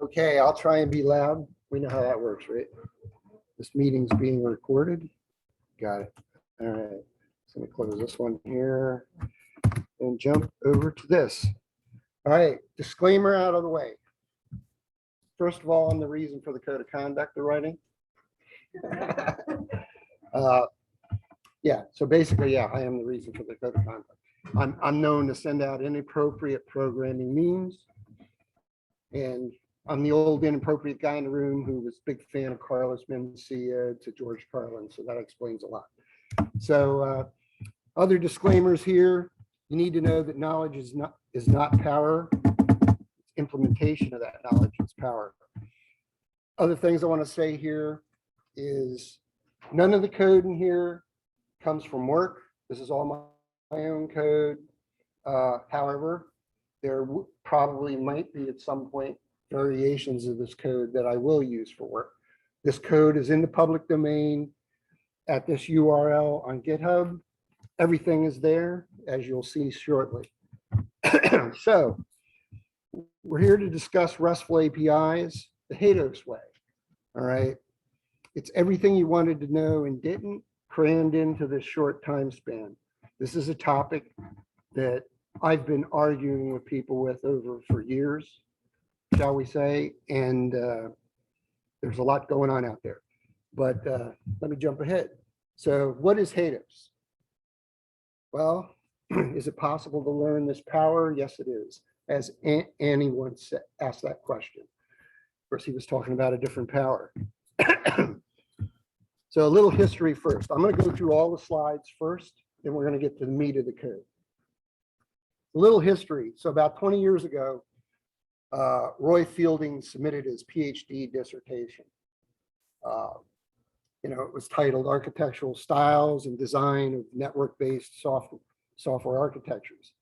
Okay, I'll try and be loud. We know how that works, right? This meeting's being recorded. Got it. All right. So let me close this one here and jump over to this. All right, disclaimer out of the way. First of all, I'm the reason for the code of conduct they're writing. Yeah, so basically, yeah, I am the reason for the code of conduct. I'm known to send out inappropriate programming memes. And I'm the old inappropriate guy in the room who was a big fan of Carlos Mencia to George Carlin, so that explains a lot. So other disclaimers here, you need to know that knowledge is not power. Implementation of that knowledge is power. Other things I want to say here is none of the code in here comes from work. This is all my own code. However, there probably might be at some point variations of this code that I will use for work. This code is in the public domain at this URL on GitHub. Everything is there, as you'll see shortly. So we're here to discuss RESTful APIs the HATEOAS way. All right. It's everything you wanted to know and didn't, crammed into this short time span. This is a topic that I've been arguing with people for years, shall we say, and there's a lot going on out there. But let me jump ahead. So what is HATEOAS? Well, is it possible to learn this power? Yes, it is, as Annie once asked that question. Of course, he was talking about a different power. So a little history first. I'm going to go through all the slides first, then we're going to get to the meat of the code. A little history. So about 20 years ago, Roy Fielding submitted his PhD dissertation. It was titled Architectural Styles and Design of Network-Based Software Architectures.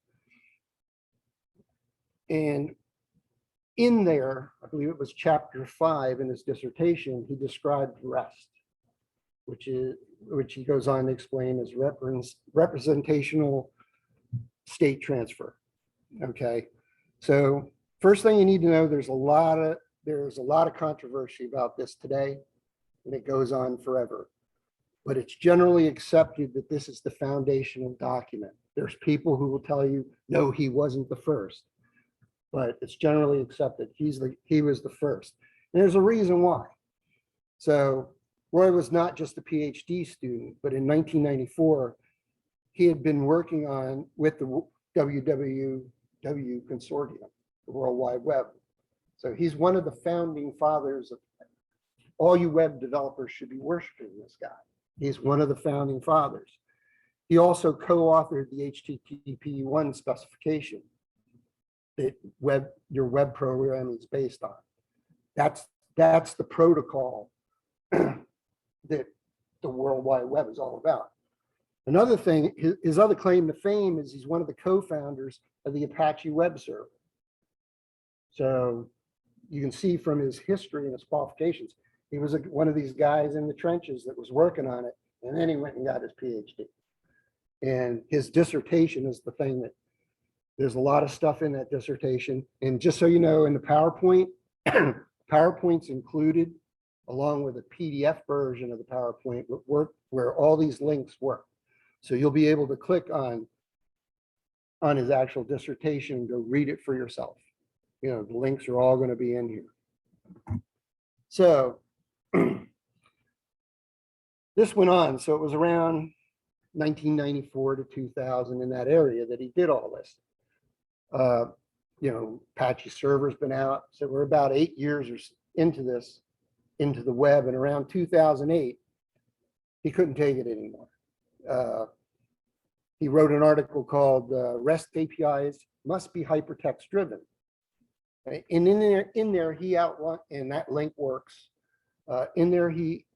And in there, I believe it was chapter 5 in his dissertation, he described REST, which he goes on to explain as representational state transfer. Okay, so first thing you need to know, there's a lot of controversy about this today, and it goes on forever. But it's generally accepted that this is the foundational document. There's people who will tell you, no, he wasn't the first, but it's generally accepted he was the first. And there's a reason why. So Roy was not just a PhD student, but in 1994, he had been working on with the WWW consortium, the World Wide Web. So he's one of the founding fathers of all you web developers should be worshiping this guy. He's one of the founding fathers. He also co-authored the HTTP 1 specification that your web program is based on. That's the protocol that the World Wide Web is all about. Another thing, his other claim to fame is he's one of the co-founders of the Apache web server. So you can see from his history and his qualifications, he was one of these guys in the trenches that was working on it, and then he went and got his PhD. And his dissertation is the thing that there's a lot of stuff in that dissertation. And just so you know, in the PowerPoint, PowerPoint's included along with a PDF version of the PowerPoint where all these links work. So you'll be able to click on his actual dissertation and go read it for yourself. The links are all going to be in here. So this went on. So it was around 1994 to 2000 in that area that he did all this. Apache server's been out. So we're about 8 years into the web, and around 2008, he couldn't take it anymore. He wrote an article called REST APIs Must Be Hypertext-Driven. And in there he outlined, and that link works, in there he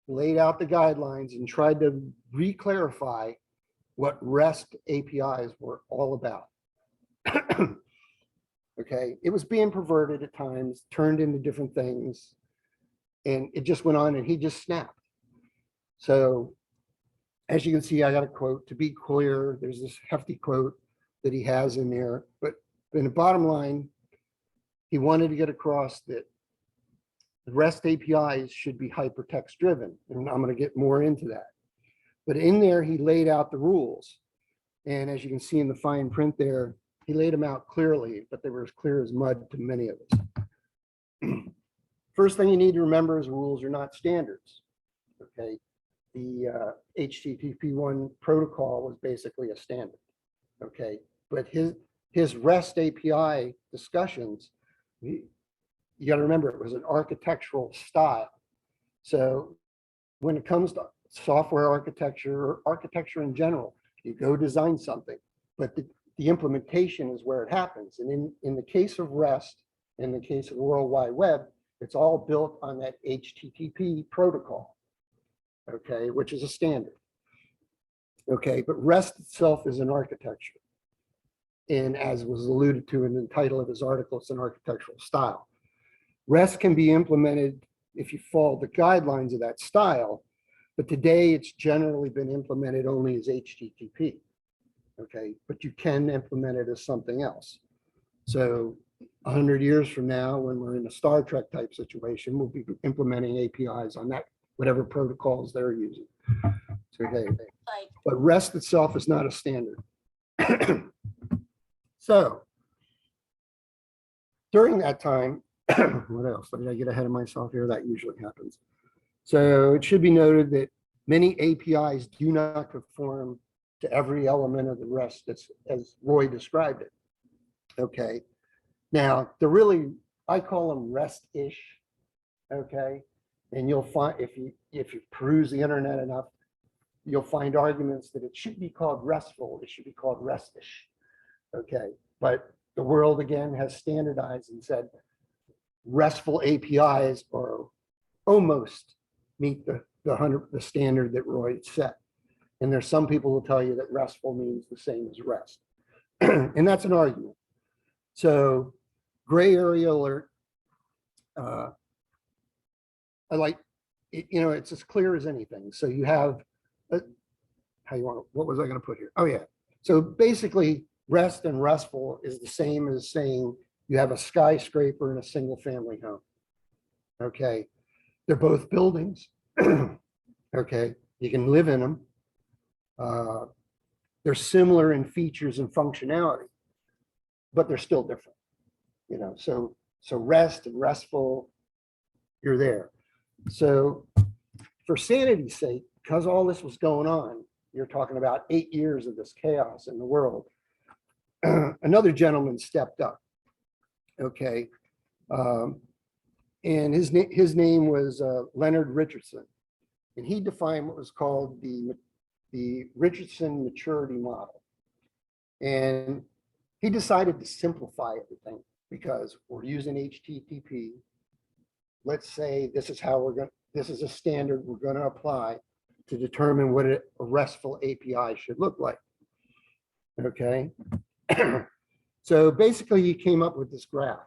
laid out the guidelines and tried to re-clarify what REST APIs were all about. Okay, it was being perverted at times, turned into different things, and it just went on, and he just snapped. So as you can see, I got a quote. To be clear, there's this hefty quote that he has in there, but in the bottom line, he wanted to get across that REST APIs should be hypertext driven, and I'm going to get more into that. But in there, he laid out the rules. And as you can see in the fine print there, he laid them out clearly, but they were as clear as mud to many of us. First thing you need to remember is rules are not standards. Okay, the HTTP1 protocol was basically a standard. Okay, but his REST API discussions, you got to remember it was an architectural style. So when it comes to software architecture or architecture in general, you go design something, but the implementation is where it happens. And in the case of REST, in the case of World Wide Web, it's all built on that HTTP protocol, okay, which is a standard. Okay, but REST itself is an architecture. And as was alluded to in the title of his article, it's an architectural style. REST can be implemented if you follow the guidelines of that style, but today it's generally been implemented only as HTTP, okay? But you can implement it as something else. So 100 years from now, when we're in a Star Trek type situation, we'll be implementing APIs on that, whatever protocols they're using. So, okay. But REST itself is not a standard. So during that time, what else? Did I get ahead of myself here? That usually happens. So it should be noted that many APIs do not conform to every element of the REST that's, as Roy described it. Okay. Now, I call them REST-ish. Okay. And you'll find, if you peruse the internet enough, you'll find arguments that it should be called RESTful. It should be called Restish. Okay. But the world again has standardized and said RESTful APIs are almost meet the standard that Roy set. And there's some people who tell you that RESTful means the same as REST. And that's an argument. So gray area alert, I like, it's as clear as anything. So you have, what was I going to put here? Oh yeah. So basically REST and RESTful is the same as saying you have a skyscraper and a single family home. Okay. They're both buildings. Okay. You can live in them. They're similar in features and functionality, but they're still different. So REST and RESTful, you're there. So for sanity's sake, because all this was going on, you're talking about 8 years of this chaos in the world. Another gentleman stepped up. Okay. And his name was Leonard Richardson. And he defined what was called the Richardson Maturity Model. And he decided to simplify everything because we're using HTTP. Let's say this is a standard we're going to apply to determine what a RESTful API should look like. Okay. So basically he came up with this graph,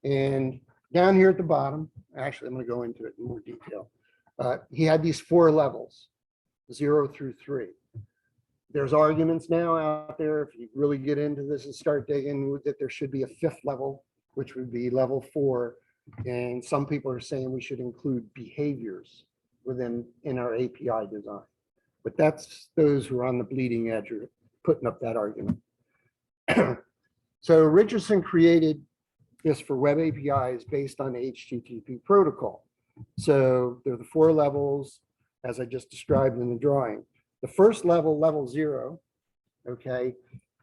and down here at the bottom, actually I'm going to go into it in more detail. He had these 4 levels, 0 through 3. There's arguments now out there, if you really get into this and start digging, that there should be a 5th level, which would be level 4. And some people are saying we should include behaviors in our API design. But that's those who are on the bleeding edge are putting up that argument. So Richardson created this for web APIs based on the HTTP protocol. So there are the 4 levels, as I just described in the drawing. The first level, level 0, okay,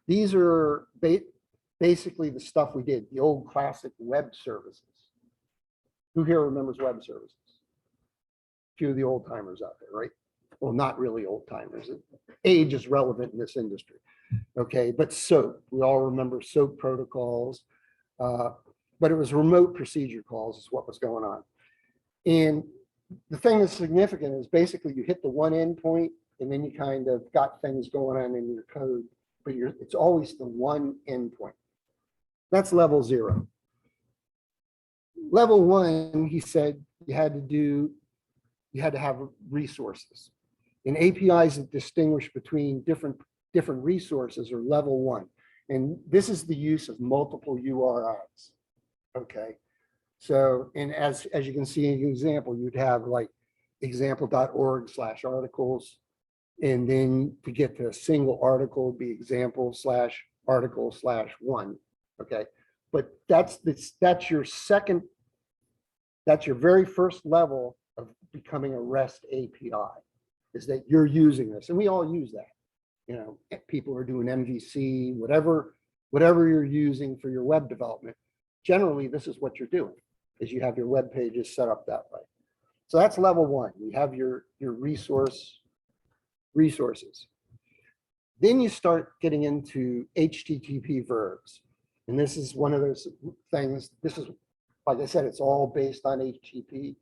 these are basically the stuff we did, the old classic web services. Who here remembers web services? A few of the old timers out there, right? Well, not really old timers. Age is relevant in this industry. Okay, but SOAP, we all remember SOAP protocols, but it was remote procedure calls is what was going on. And the thing that's significant is basically you hit the one endpoint and then you kind of got things going on in your code, but it's always the one endpoint. That's level 0. Level 1, he said you had to have resources. And APIs that distinguish between different resources are level 1. And this is the use of multiple URIs. Okay. So, and as you can see in the example, you'd have like example.org/articles. And then to get to a single article would be example/article/1. Okay. But that's your very first level of becoming a REST API, is that you're using this. And we all use that. You know, people are doing MVC, whatever you're using for your web development. Generally, this is what you're doing, is you have your web pages set up that way. So that's level one. You have your resources. Then you start getting into HTTP verbs. And this is one of those things, this is, like I said, it's all based on HTTP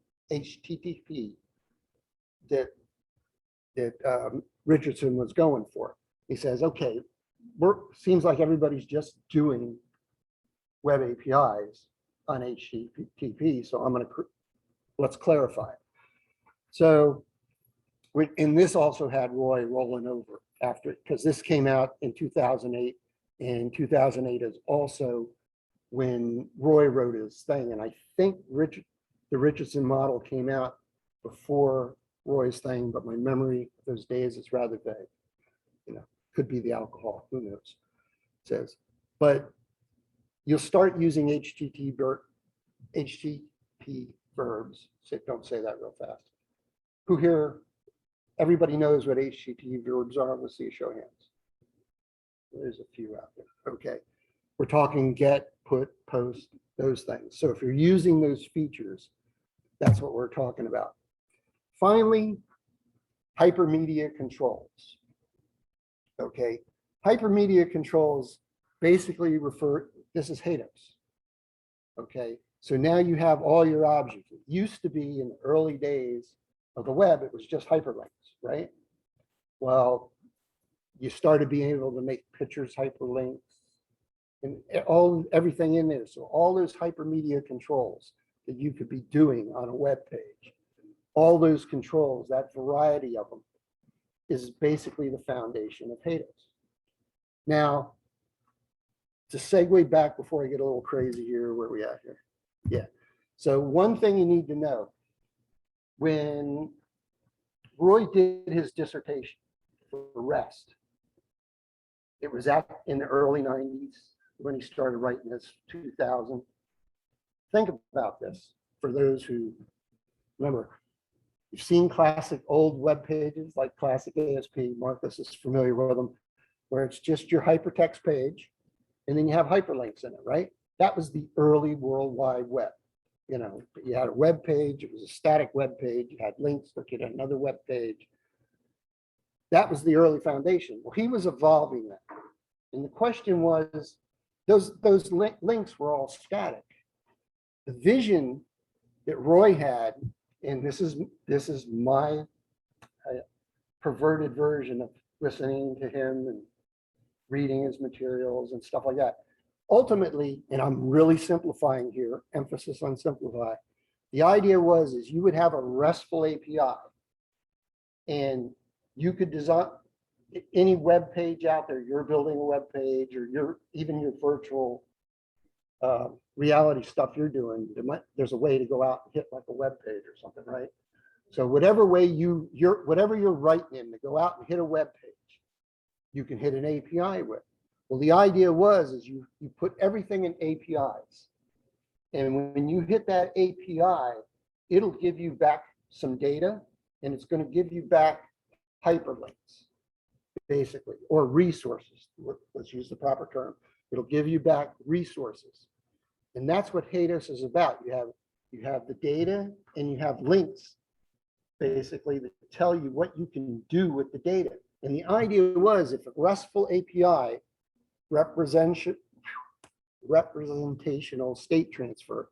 that Richardson was going for. He says, okay, seems like everybody's just doing web APIs on HTTP, so let's clarify it. So, and this also had Roy rolling over after, because this came out in 2008, and 2008 is also when Roy wrote his thing. And I think the Richardson model came out before Roy's thing, but my memory of those days is rather vague. You know, could be the alcohol, who knows, it says. But you'll start using HTTP verbs. Don't say that real fast. Who here, everybody knows what HTTP verbs are? Let's see a show of hands. There's a few out there. Okay. We're talking get, put, post, those things. So if you're using those features, that's what we're talking about. Finally, hypermedia controls. Okay. Hypermedia controls basically this is HATEOAS. Okay. So now you have all your objects. It used to be in the early days of the web, it was just hyperlinks, right? Well, you started being able to make pictures hyperlinks and everything in there. So all those hypermedia controls that you could be doing on a web page, all those controls, that variety of them, is basically the foundation of HATEOAS. Now, to segue back before I get a little crazy here, where are we at here? Yeah. So one thing you need to know, when Roy did his dissertation for REST, it was in the early 90s when he started writing this, 2000. Think about this for those who remember. You've seen classic old web pages like classic ASP. Marcus is familiar with them, where it's just your hypertext page, and then you have hyperlinks in it, right? That was the early World Wide Web. You know, you had a web page, it was a static web page, you had links, look at another web page. That was the early foundation. Well, he was evolving that. And the question was, those links were all static. The vision that Roy had, and this is my perverted version of listening to him and reading his materials and stuff like that. Ultimately, and I'm really simplifying here, emphasis on simplify. The idea was you would have a RESTful API, and you could design any web page out there. You're building a web page, or even your virtual reality stuff you're doing. There's a way to go out and hit like a web page or something, right? So whatever way whatever you're writing in to go out and hit a web page, you can hit an API with. Well, the idea was you put everything in APIs. And when you hit that API, it'll give you back some data, and it's going to give you back hyperlinks, basically, or resources. Let's use the proper term. It'll give you back resources. And that's what HATEOAS is about. You have the data, and you have links, basically, that tell you what you can do with the data. And the idea was, if a RESTful API representational state transfer,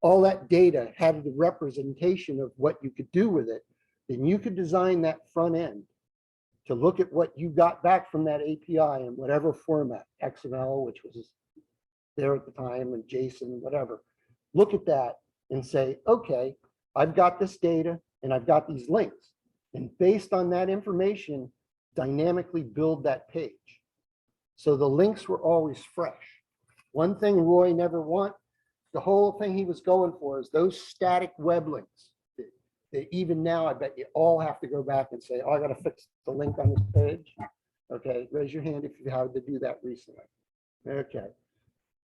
all that data had the representation of what you could do with it, then you could design that front end to look at what you got back from that API in whatever format, XML, which was there at the time, and JSON, whatever. Look at that and say, okay, I've got this data and I've got these links. And based on that information, dynamically build that page. So the links were always fresh. One thing Roy never the whole thing he was going for is those static web links. That even now, I bet you all have to go back and say, oh, I got to fix the link on this page. Okay, raise your hand if you had to do that recently. Okay.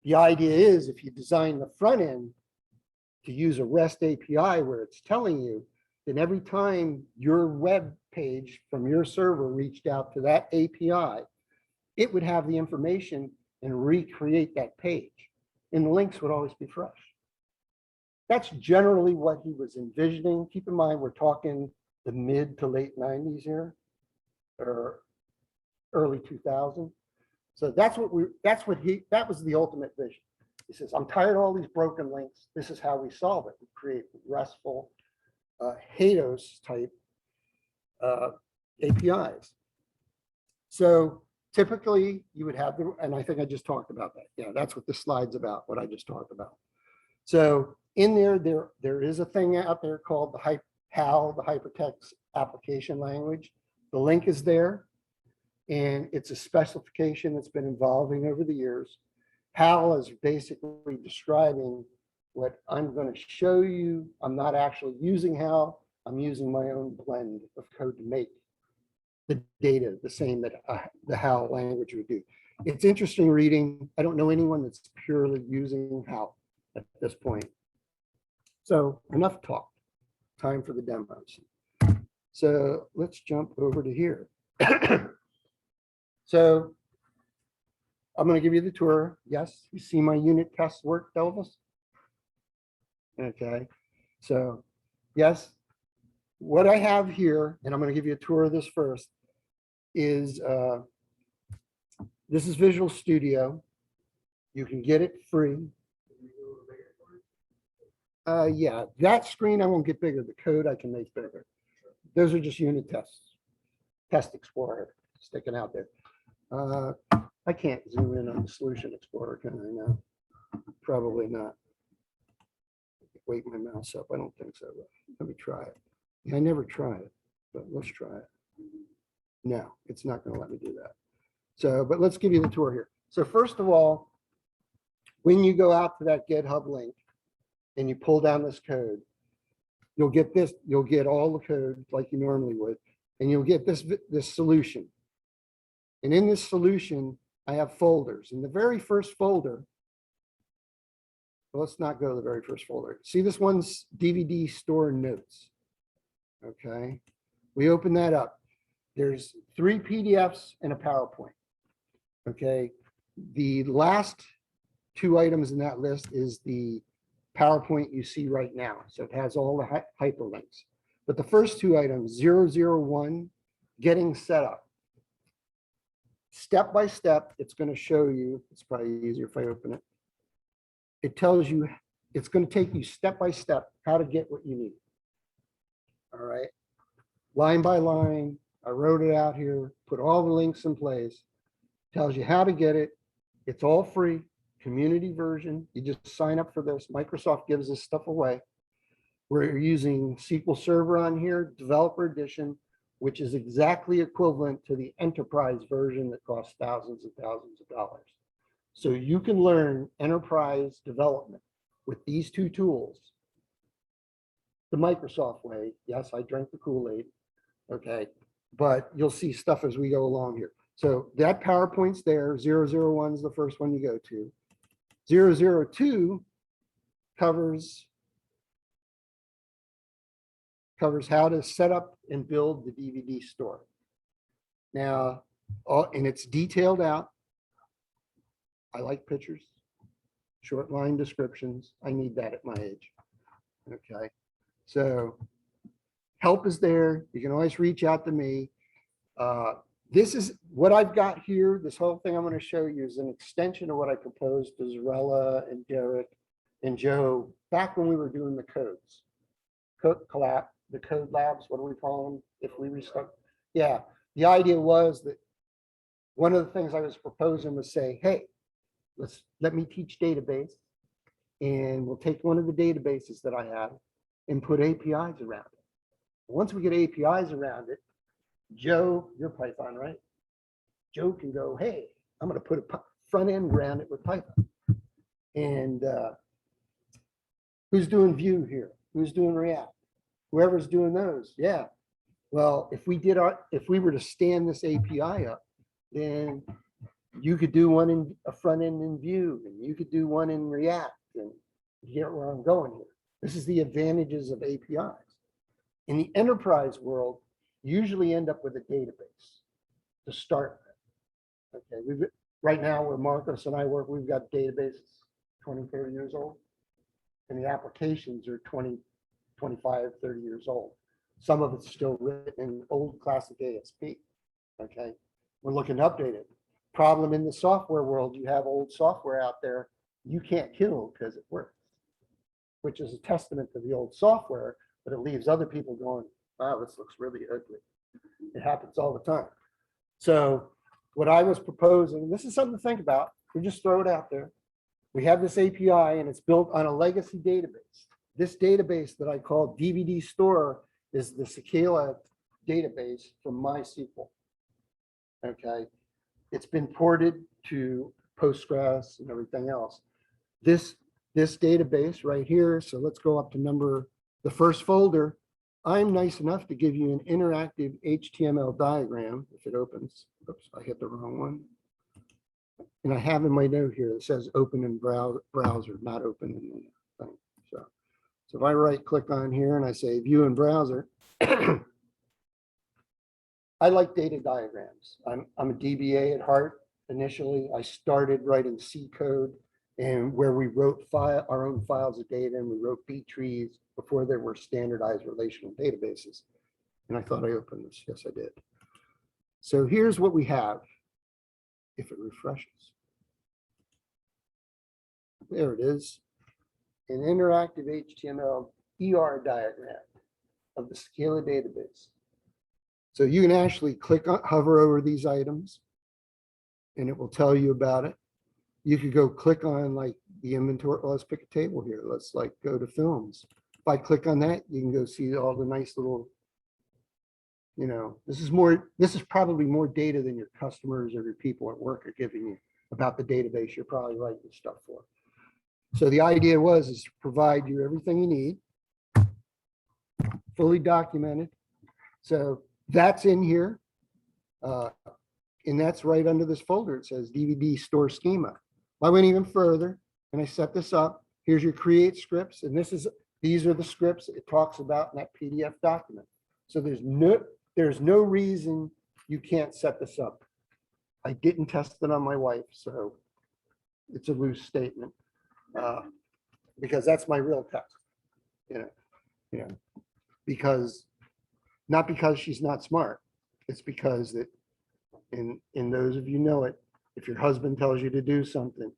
The idea is if you design the front end to use a REST API where it's telling you, then every time your web page from your server reached out to that API, it would have the information and recreate that page. And the links would always be fresh. That's generally what he was envisioning. Keep in mind, we're talking the mid to late 90s here, or early 2000. So that was the ultimate vision. He says, I'm tired of all these broken links. This is how we solve it. We create RESTful HATEOAS type APIs. So typically you would have and I think I just talked about that. Yeah, that's what this slide's about, what I just talked about. So in there is a thing out there called the Hypepal, the hypertext application language. The link is there, and it's a specification that's been evolving over the years. HAL is basically describing what I'm going to show you. I'm not actually using HAL. I'm using my own blend of code to make the data the same that the HAL language would do. It's interesting reading. I don't know anyone that's purely using HAL at this point. So enough talk. Time for the demos. So let's jump over to here. So I'm going to give you the tour. Yes, you see my unit test work, Elvis? Okay. So yes, what I have here, and I'm going to give you a tour of this first, is this is Visual Studio. You can get it free. Yeah, that screen I won't get bigger. The code I can make bigger. Those are just unit tests. Test Explorer sticking out there. I can't zoom in on the Solution Explorer, can I now? Probably not. Wake my mouse up. I don't think so. Let me try it. I never try it, but let's try it. No, it's not going to let me do that. So, but let's give you the tour here. So first of all, when you go out to that GitHub link and you pull down this code, you'll get this, you'll get all the code like you normally would, and you'll get this solution. And in this solution, I have folders. In the very first folder, well, let's not go to the very first folder. See, this one's DVD store notes. Okay, we open that up. There's 3 PDFs and a PowerPoint. Okay, the last 2 items in that list is the PowerPoint you see right now. So it has all the hyperlinks. But the first 2 items, 001, getting set up. Step by step, it's going to show you, it's probably easier if I open it. It tells you, it's going to take you step by step how to get what you need. All right, line by line, I wrote it out here, put all the links in place, tells you how to get it. It's all free, community version. You just sign up for this. Microsoft gives this stuff away. We're using SQL Server on here, Developer Edition, which is exactly equivalent to the enterprise version that costs thousands and thousands of dollars. So you can learn enterprise development with these 2 tools the Microsoft way. Yes, I drank the Kool-Aid. Okay, but you'll see stuff as we go along here. So that PowerPoint's there. 001 is the first one you go to. 002 covers how to set up and build the DVD store. Now, and it's detailed out. I like pictures, short line descriptions. I need that at my age. Okay, so help is there. You can always reach out to me. This is what I've got here. This whole thing I'm going to show you is an extension of what I proposed to Zarella and Derek and Joe back when we were doing the codes. The code labs, what do we call them if we restart? Yeah, the idea was that one of the things I was proposing was say, hey, let me teach database, and we'll take one of the databases that I have and put APIs around it. Once we get APIs around it, Joe, you're Python, right? Joe can go, hey, I'm going to put a front end around it with Python. And Who's doing Vue here? Who's doing React? Whoever's doing those, yeah. Well, if we were to stand this API up, then you could do one in a front end in Vue, and you could do one in React, and you get where I'm going here. This is the advantages of APIs. In the enterprise world, you usually end up with a database to start with. Okay, right now where Marcos and I work, we've got databases 20, 30 years old, and the applications are 20, 25, 30 years old. Some of it's still written in old classic ASP. Okay, we're looking to update it. Problem in the software world, you have old software out there you can't kill because it works, which is a testament to the old software, but it leaves other people going, wow, this looks really ugly. It happens all the time. So what I was proposing, this is something to think about. We just throw it out there. We have this API and it's built on a legacy database. This database that I call DVD Store is the Sakila database from MySQL. Okay, it's been ported to Postgres and everything else. This database right here, so let's go up to the first folder. I'm nice enough to give you an interactive HTML diagram if it opens. Oops, I hit the wrong one. And I have in my note here, it says open in browser, not open in the thing. So if I right click on here and I say view in browser, I like data diagrams. I'm a DBA at heart. Initially, I started writing C code and where we wrote our own files of data, and we wrote B trees before there were standardized relational databases. And I thought I opened this. Yes, I did. So here's what we have. If it refreshes. There it is. An interactive HTML ER diagram of the Sakila database. So you can actually hover over these items and it will tell you about it. You could go click on like the inventory. Well, let's pick a table here. Let's like go to films. If I click on that, you can go see all the nice little, you know, this is probably more data than your customers or your people at work are giving you about the database you're probably writing stuff for. So the idea is to provide you everything you need, fully documented. So that's in here. And that's right under this folder. It says DVD store schema. I went even further and I set this up. Here's your create scripts. And these are the scripts it talks about in that PDF document. So there's no reason you can't set this up. I didn't test it on my wife, so it's a loose statement because that's my real test, not because she's not smart. It's because that, in those of you know it, if your husband tells you to do something,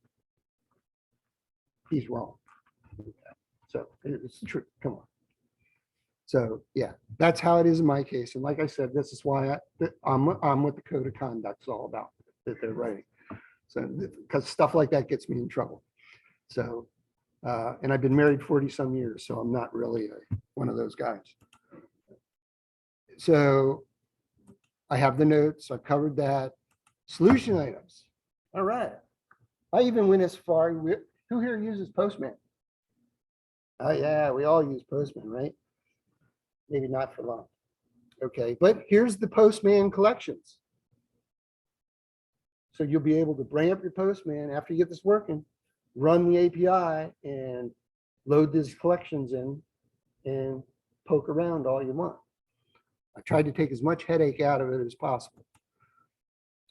he's wrong. So it's the truth. Come on. So yeah, that's how it is in my case. And like I said, this is why I'm what the code of conduct is all about that they're writing. So because stuff like that gets me in trouble. So and I've been married 40 some years, so I'm not really one of those guys. So I have the notes. I've covered that. Solution items. All right. I even went as far. Who here uses Postman? Oh yeah, we all use Postman, right? Maybe not for long. Okay, but here's the Postman collections. So you'll be able to bring up your Postman after you get this working, run the API and load these collections in and poke around all you want. I tried to take as much headache out of it as possible.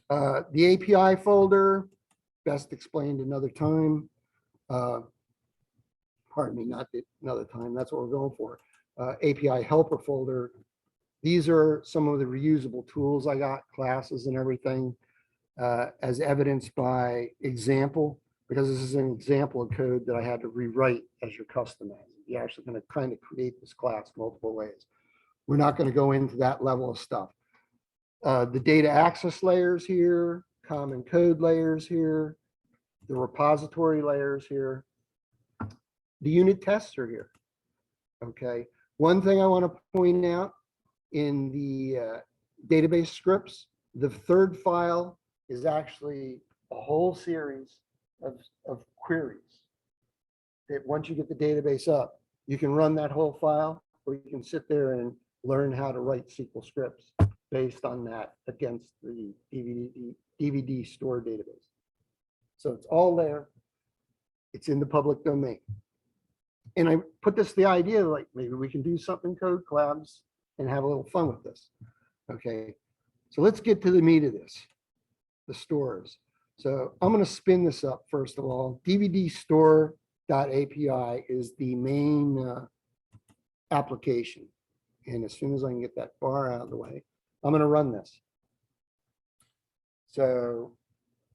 The API folder, best explained another time. Pardon me, not another time, that's what we're going for. API helper folder. These are some of the reusable tools I got, classes and everything, as evidenced by example, because this is an example of code that I had to rewrite as your customizer. You're actually going to kind of create this class multiple ways. We're not going to go into that level of stuff. The data access layers here, common code layers here, the repository layers here, the unit tests are here. Okay. One thing I want to point out in the database scripts, the third file is actually a whole series of queries. that once you get the database up, you can run that whole file, or you can sit there and learn how to write SQL scripts based on that against the DVD store database. So it's all there. It's in the public domain. And I put this the idea like maybe we can do something code collabs and have a little fun with this. Okay, so let's get to the meat of this, the stores. So I'm going to spin this up first of all. DVD store.api is the main application. And as soon as I can get that bar out of the way, I'm going to run this. So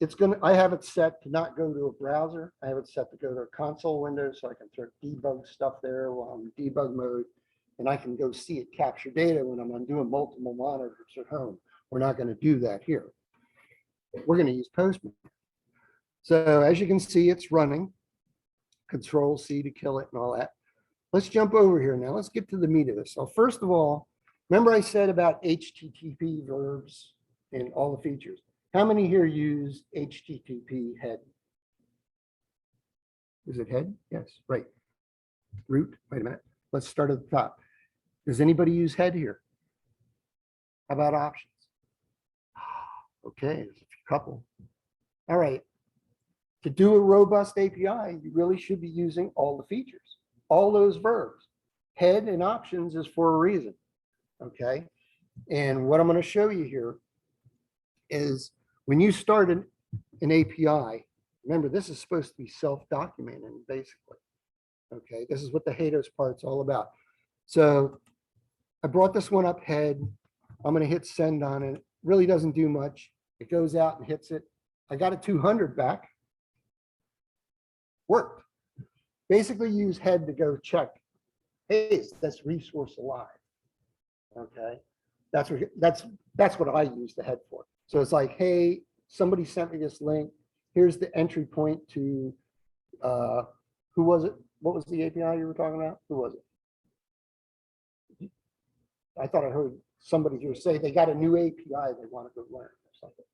it's going to, I have it set to not go to a browser. I have it set to go to a console window so I can sort of debug stuff there while I'm in debug mode. And I can go see it capture data when I'm doing multiple monitors at home. We're not going to do that here. We're going to use Postman. So as you can see, it's running. Control C to kill it and all that. Let's jump over here now. Let's get to the meat of this. So first of all, remember I said about HTTP verbs and all the features. How many here use HTTP head? Is it head? Yes, right. Root, wait a minute. Let's start at the top. Does anybody use head here? How about options? Okay, there's a couple. All right. To do a robust API, you really should be using all the features, all those verbs. Head and options is for a reason. Okay. And what I'm going to show you here is when you start an API, remember, this is supposed to be self-documenting, basically. Okay, this is what the HATEOAS part's all about. So I brought this one up head. I'm going to hit send on it. It really doesn't do much. It goes out and hits it. I got a 200 back. Worked. Basically use head to go check. Hey, is this resource alive? Okay, that's what I use the head for. So it's like, hey, somebody sent me this link. Here's the entry point to who was it? What was the API you were talking about? Who was it? I thought I heard somebody here say they got a new API they want to go learn or something.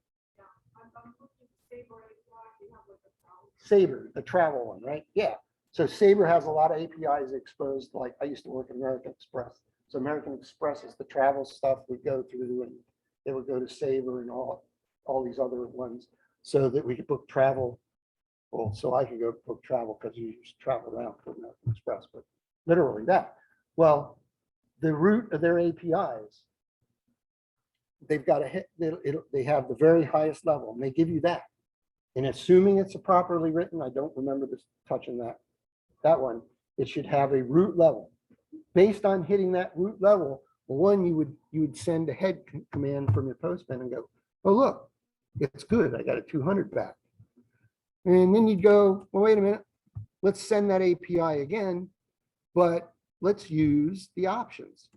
Sabre, the travel one, right? Yeah. So Sabre has a lot of APIs exposed. Like I used to work at American Express. So American Express is the travel stuff we go through, and they would go to Sabre and all these other ones so that we could book travel. Well, so I could go book travel because you used to travel around for American Express, but literally that. Well, the root of their APIs, they've got a hit. They have the very highest level, and they give you that. And assuming it's a properly written, I don't remember this touching that one. It should have a root level. Based on hitting that root level, well, one you would send a head command from your Postman and go, oh look, it's good. I got a 200 back. And then you'd go, well, wait a minute. Let's send that API again, but let's use the options.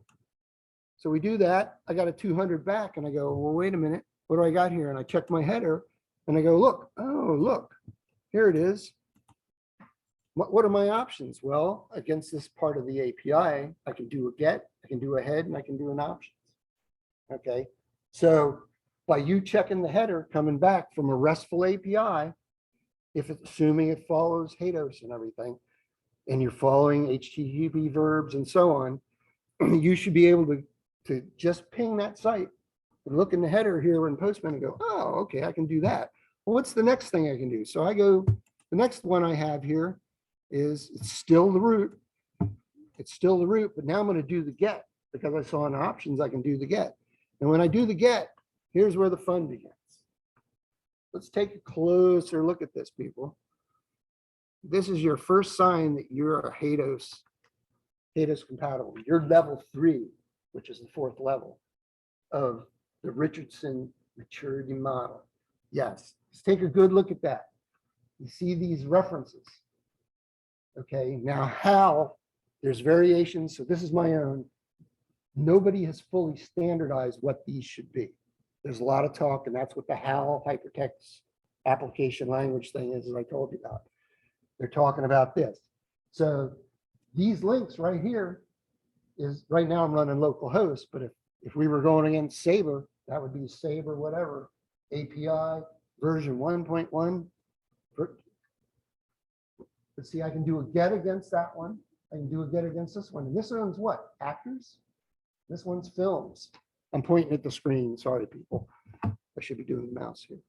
So we do that. I got a 200 back, and I go, well, wait a minute. What do I got here? And I check my header. And I go, look, oh, look, here it is. What are my options? Well, against this part of the API, I can do a get, I can do a head, and I can do an options. Okay, so by you checking the header coming back from a RESTful API, if it's assuming it follows HATEOAS and everything, and you're following HTTP verbs and so on, you should be able to just ping that site and look in the header here in Postman and go, oh, okay, I can do that. Well, what's the next thing I can do? So I go, the next one I have here is it's still the root. It's still the root, but now I'm going to do the get because I saw in options I can do the get. And when I do the get, here's where the fun begins. Let's take a closer look at this, people. This is your first sign that you're a HATEOAS compatible. You're level 3, which is the 4th level of the Richardson Maturity Model. Yes, let's take a good look at that. You see these references. Okay, now how, there's variations, so this is my own. Nobody has fully standardized what these should be. There's a lot of talk, and that's what the HAL hypertext application language thing is, as I told you about. They're talking about this. So these links right here is, right now I'm running localhost, but if we were going against Sabre, that would be Sabre whatever, API version 1.1. But see, I can do a get against that one. I can do a get against this one. And this one's what? Actors? This one's films. I'm pointing at the screen. Sorry, people. I should be doing the mouse here.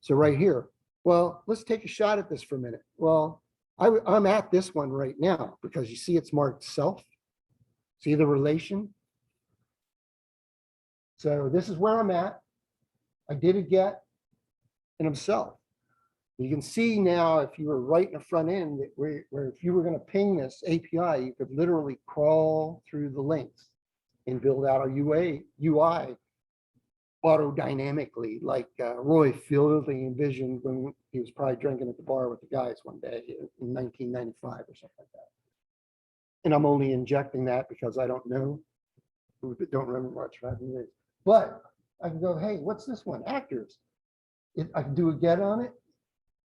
So right here. Well, let's take a shot at this for a minute. Well, I'm at this one right now because you see it's marked self. See the relation? So this is where I'm at. I did a get and I'm self. You can see now if you were right in the front end that where if you were going to ping this API, you could literally crawl through the links and build out a UI auto-dynamically, like Roy Fielding envisioned when he was probably drinking at the bar with the guys one day in 1995 or something like that. And I'm only injecting that because I don't know, don't remember much about it. But I can go, hey, what's this one? Actors. I can do a get on it.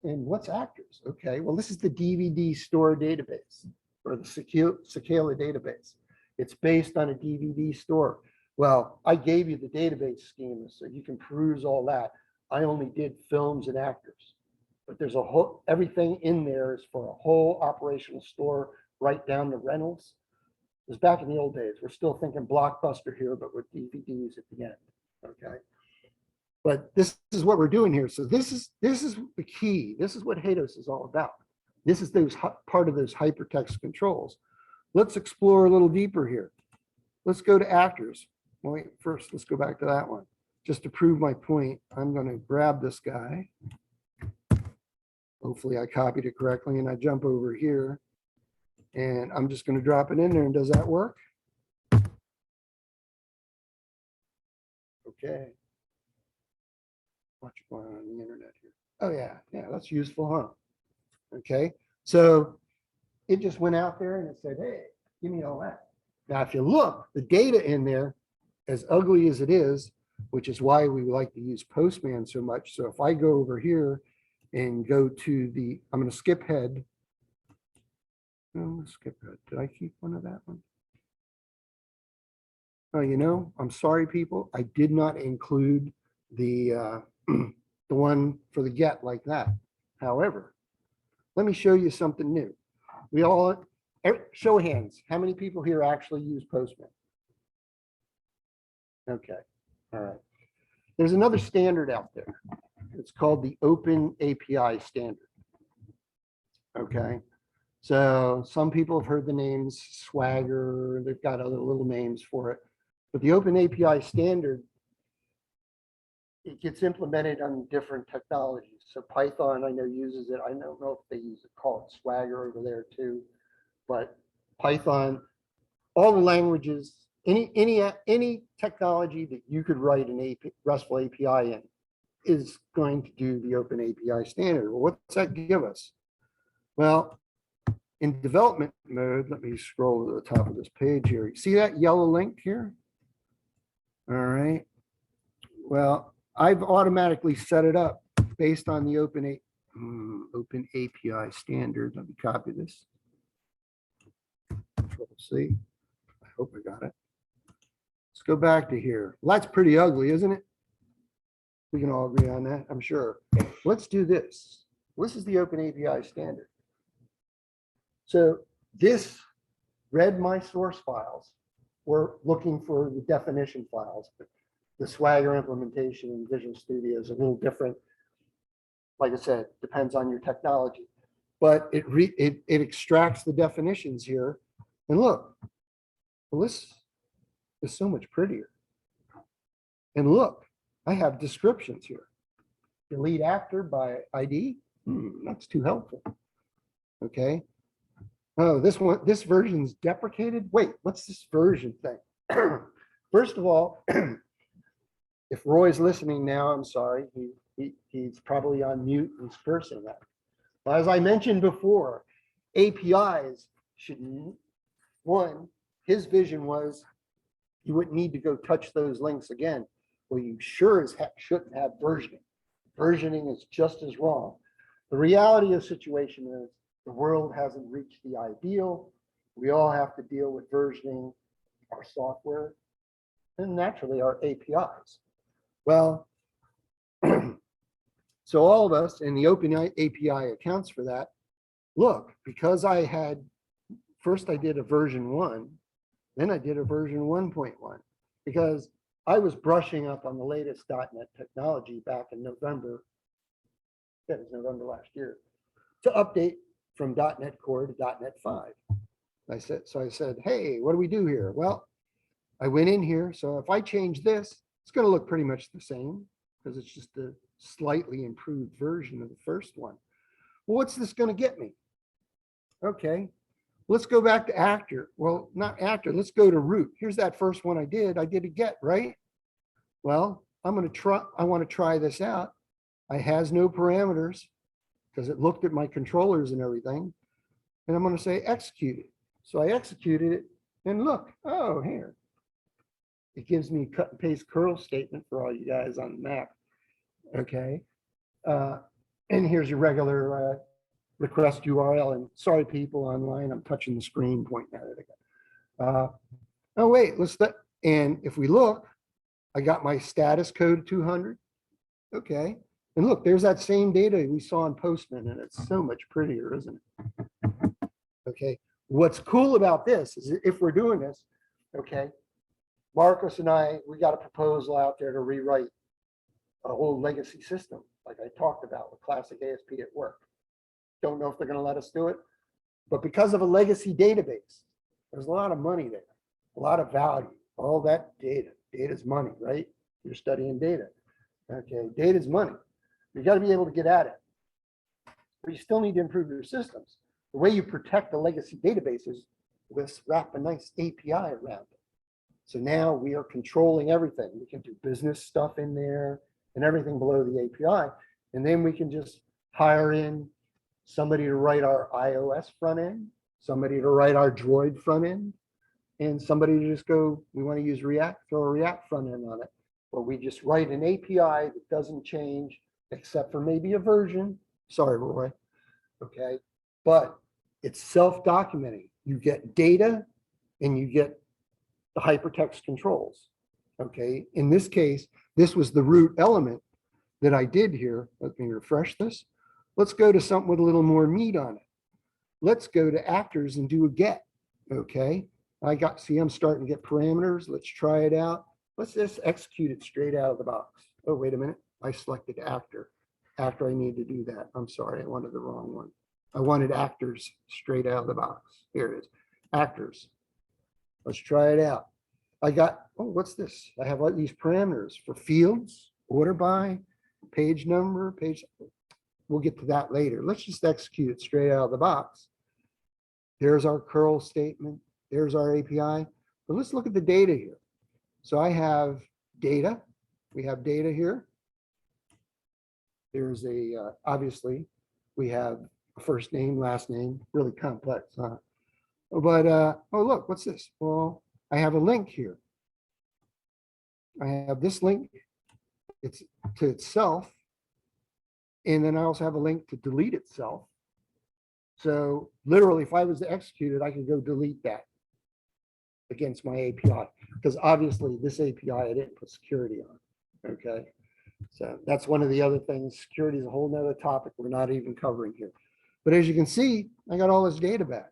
And what's actors? Okay, well, this is the DVD store database or the Sakila database. It's based on a DVD store. Well, I gave you the database schema so you can peruse all that. I only did films and actors, but there's a whole, everything in there is for a whole operational store right down to rentals. It was back in the old days. We're still thinking Blockbuster here, but with DVDs at the end, okay? But this is what we're doing here. So this is the key. This is what HATEOAS is all about. This is those part of those hypertext controls. Let's explore a little deeper here. Let's go to actors. Wait, first, let's go back to that one. Just to prove my point, I'm going to grab this guy. Hopefully I copied it correctly and I jump over here and I'm just going to drop it in there. And does that work? Okay. What's going on the internet here? Oh yeah, that's useful, huh? Okay, so it just went out there and it said, hey, give me all that. Now, if you look, the data in there, as ugly as it is, which is why we like to use Postman so much. So if I go over here and go to the, I'm going to skip head. No, skip head. Did I keep one of that one? Oh, you know, I'm sorry, people. I did not include the the one for the get like that. However, let me show you something new. We all, show of hands, how many people here actually use Postman? Okay, all right. There's another standard out there. It's called the OpenAPI standard. Okay, so some people have heard the names Swagger, they've got other little names for it, but the OpenAPI standard, it gets implemented on different technologies. So Python, I know, uses it. I don't know if they use it, call it Swagger over there too, but Python, all the languages, any technology that you could write an RESTful API in is going to do the OpenAPI standard. Well, what's that give us? Well, in development mode, let me scroll to the top of this page here. You see that yellow link here? All right. Well, I've automatically set it up based on the OpenAPI standard. Let me copy this. Control-C. I hope I got it. Let's go back to here. Well, that's pretty ugly, isn't it? We can all agree on that, I'm sure. Let's do this. This is the OpenAPI standard. So this read my source files. We're looking for the definition files, but the Swagger implementation in Visual Studio is a little different. Like I said, depends on your technology, but it extracts the definitions here. And look, well, this is so much prettier. And look, I have descriptions here. Delete actor by ID. That's too helpful. Okay. Oh, this version's deprecated. Wait, what's this version thing? First of all, if Roy's listening now, I'm sorry. He's probably on mute. He's cursing that. But as I mentioned before, APIs should, one, his vision was you wouldn't need to go touch those links again. Well, you sure as heck shouldn't have versioning. Versioning is just as wrong. The reality of the situation is the world hasn't reached the ideal. We all have to deal with versioning our software and naturally our APIs. Well, so all of us, and the OpenAPI accounts for that, look, because first I did a version 1, then I did a version 1.1, because I was brushing up on the latest .NET technology back in November. That was November last year, to update from .NET Core to .NET 5. I said, hey, what do we do here? Well, I went in here. So if I change this, it's going to look pretty much the same because it's just a slightly improved version of the first one. Well, what's this going to get me? Okay, let's go back to actor. Well, not actor. Let's go to root. Here's that first one I did a get, right? Well, I want to try this out. I has no parameters because it looked at my controllers and everything. And I'm going to say execute it. So I executed it and look, oh, here. It gives me cut and paste curl statement for all you guys on the Mac. Okay. And here's your regular request URL. And sorry, people online, I'm touching the screen, pointing at it again. Oh, wait, and if we look, I got my status code 200. Okay. And look, there's that same data we saw in Postman, and it's so much prettier, isn't it? Okay. What's cool about this is if we're doing this, okay, Marcus and we got a proposal out there to rewrite a whole legacy system, like I talked about with classic ASP at work. Don't know if they're going to let us do it, but because of a legacy database, there's a lot of money there, a lot of value, all that data. Data's money, right? You're studying data. Okay, data's money. You got to be able to get at it, but you still need to improve your systems. The way you protect the legacy databases is wrap a nice API around it. So now we are controlling everything. We can do business stuff in there and everything below the API. And then we can just hire in somebody to write our iOS front end, somebody to write our Droid front end, and somebody to just go, we want to use React, throw a React front end on it. But we just write an API that doesn't change except for maybe a version. Sorry, Roy. Okay. But it's self-documenting. You get data and you get the hypertext controls. Okay. In this case, this was the root element that I did here. Let me refresh this. Let's go to something with a little more meat on it. Let's go to actors and do a get. Okay. See, I'm starting to get parameters. Let's try it out. Let's just execute it straight out of the box. Oh, wait a minute. I selected actor. After I need to do that. I'm sorry, I wanted the wrong one. I wanted actors straight out of the box. Here it is. Actors. Let's try it out. I got, oh, what's this? I have all these parameters for fields, order by, page number, page. We'll get to that later. Let's just execute it straight out of the box. There's our curl statement. There's our API. But let's look at the data here. So I have data. We have data here. There's obviously, we have a first name, last name, really complex, huh? But, oh, look, what's this? Well, I have a link here. I have this link, it's to itself. And then I also have a link to delete itself. So literally, if I was to execute it, I could go delete that against my API, because obviously this API, I didn't put security on, okay? So that's one of the other things. Security is a whole nother topic we're not even covering here. But as you can see, I got all this data back.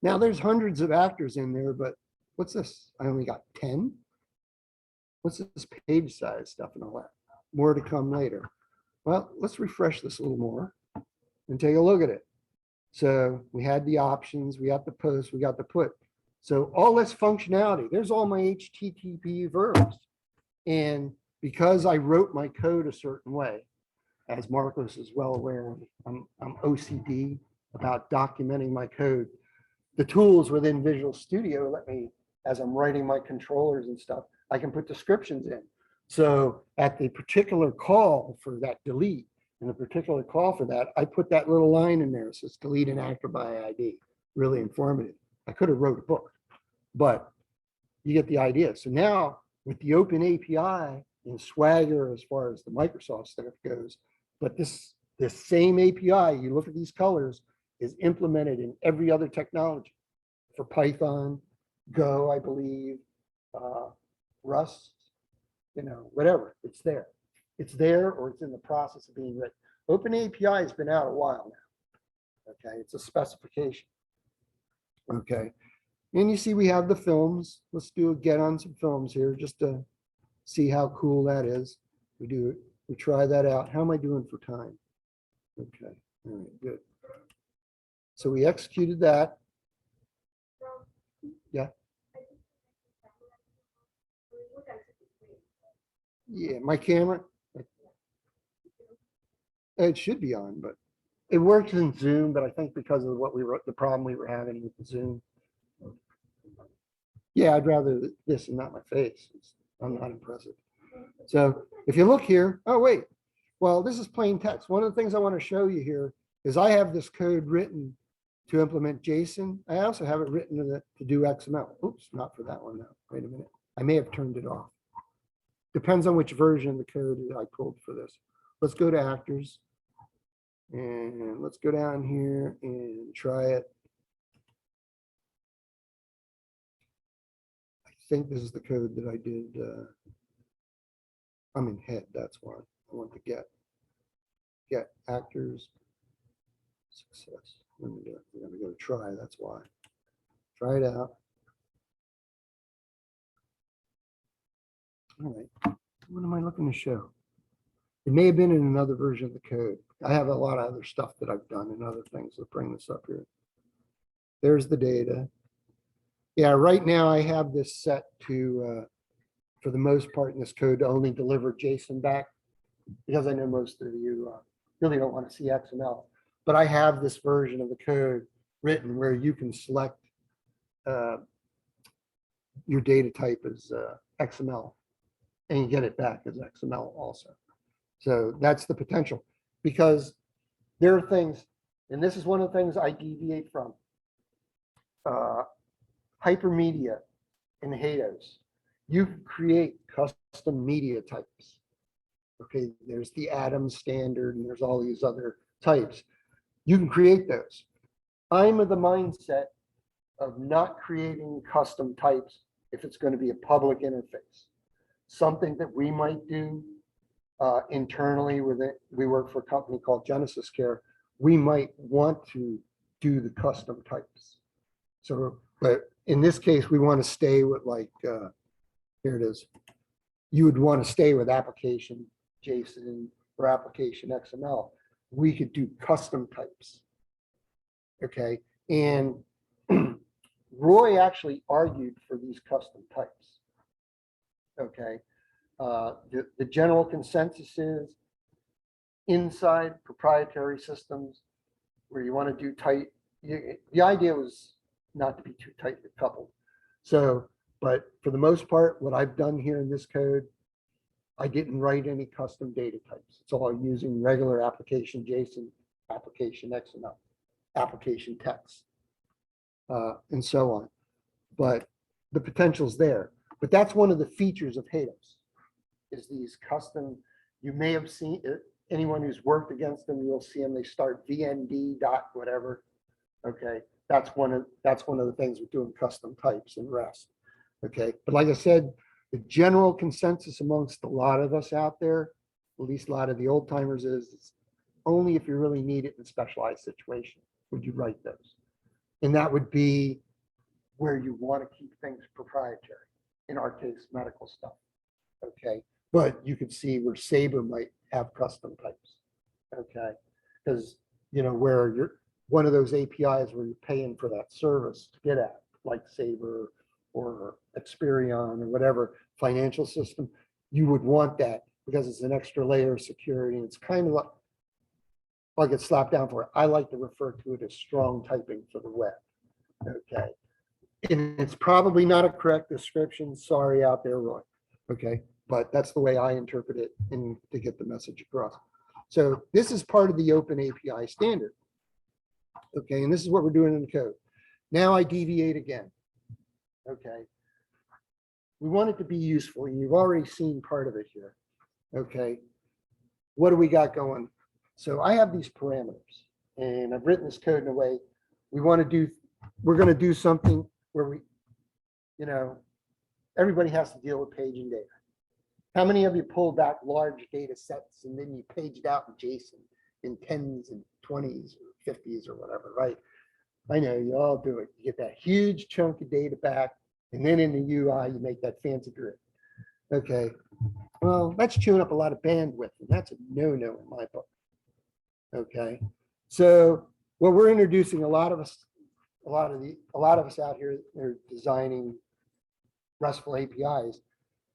Now there's hundreds of actors in there, but what's this? I only got 10. What's this page size stuff and all that? More to come later. Well, let's refresh this a little more and take a look at it. So we had the options, we got the post, we got the put. So all this functionality, there's all my HTTP verbs. And because I wrote my code a certain way, as Marcos is well aware, I'm OCD about documenting my code. The tools within Visual Studio let me, as I'm writing my controllers and stuff, I can put descriptions in. So at the particular call for that delete, and the particular call for that, I put that little line in there. So it's delete an actor by ID. Really informative. I could have wrote a book, but you get the idea. So now with the OpenAPI and Swagger, as far as the Microsoft stuff goes, but this same API, you look at these colors, is implemented in every other technology for Python, Go, I believe, Rust, whatever, it's there. It's there, or it's in the process of being written. OpenAPI has been out a while now. Okay, it's a specification. Okay, and you see we have the films. Let's do a get on some films here just to see how cool that is. We try that out. How am I doing for time? Okay, all right, good. So we executed that. Yeah. Yeah, my camera. It should be on, but it works in Zoom, but I think because of what the problem we were having with the Zoom. Yeah, I'd rather this and not my face. I'm not impressive. So if you look here, oh, wait. Well, this is plain text. One of the things I want to show you here is I have this code written to implement JSON. I also have it written to do XML. Oops, not for that one, though. Wait a minute. I may have turned it off. Depends on which version of the code I pulled for this. Let's go to actors. And let's go down here and try it. I think this is the code that I did. I'm in head, that's why I want to get actors success. Let me do it. We're going to go try, that's why. Try it out. All right, what am I looking to show? It may have been in another version of the code. I have a lot of other stuff that I've done and other things that bring this up here. There's the data. Yeah, right now I have this set to, for the most part in this code, to only deliver JSON back, because I know most of you really don't want to see XML. But I have this version of the code written where you can select your data type as XML and you get it back as XML also. So that's the potential, because there are things, and this is one of the things I deviate from. Hypermedia and HATEOAS. You can create custom media types. Okay, there's the Atom standard and there's all these other types. You can create those. I'm of the mindset of not creating custom types if it's going to be a public interface. Something that we might do internally with it. We work for a company called Genesis Care. We might want to do the custom types. So, but in this case, we want to stay with like, here it is. You would want to stay with application JSON or application XML. We could do custom types. Okay. And Roy actually argued for these custom types. Okay. The general consensus is inside proprietary systems where you want to do tight. The idea was not to be too tightly coupled. So, but for the most part, what I've done here in this code, I didn't write any custom data types. It's all using regular application JSON, application XML, application text, and so on. But the potential's there. But that's one of the features of HATEOAS, is these custom. You may have seen it, anyone who's worked against them, you'll see them. They start VND dot whatever. Okay, that's one of the things with doing custom types in REST. Okay, but like I said, the general consensus amongst a lot of us out there, at least a lot of the old timers, is only if you really need it in a specialized situation would you write those. And that would be where you want to keep things proprietary. In our case, medical stuff. Okay, but you could see where Sabre might have custom types. Okay, because you know where you're one of those APIs where you're paying for that service to get at, like Sabre or Experian or whatever financial system, you would want that because it's an extra layer of security. It's kind of like, I'll get slapped down for it. I like to refer to it as strong typing for the web. Okay. And it's probably not a correct description. Sorry out there, Roy. Okay. But that's the way I interpret it and to get the message across. So this is part of the OpenAPI standard. Okay. And this is what we're doing in the code. Now I deviate again. Okay. We want it to be useful, and you've already seen part of it here. Okay. What do we got going? So I have these parameters, and I've written this code in a way we're going to do something where we, you know, everybody has to deal with paging data. How many of you pulled back large data sets and then you paged out in JSON in 10s and 20s or 50s or whatever, right? I know you all do it. You get that huge chunk of data back, and then in the UI, you make that fancy grid. Okay, well, that's chewing up a lot of bandwidth, and that's a no-no in my book. Okay, so what we're introducing, a lot of us out here, they're designing RESTful APIs.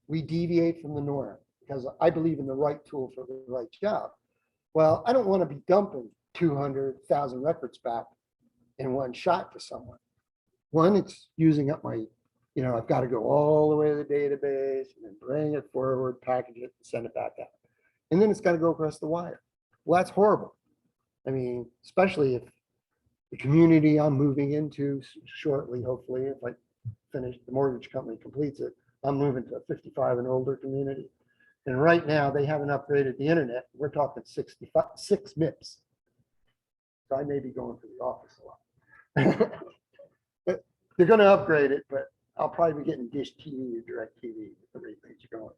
We deviate from the norm because I believe in the right tool for the right job. Well, I don't want to be dumping 200,000 records back in one shot to someone. One, it's using up my, I've got to go all the way to the database and then bring it forward, package it, and send it back out. And then it's got to go across the wire. Well, that's horrible. I mean, especially if the community I'm moving into shortly, hopefully, if I finish, the mortgage company completes it, I'm moving to a 55 and older community. And right now they haven't upgraded the internet. We're talking 6 MIPS. So I may be going to the office a lot. But they're going to upgrade it, but I'll probably be getting Dish TV or Direct TV with the rate things are going.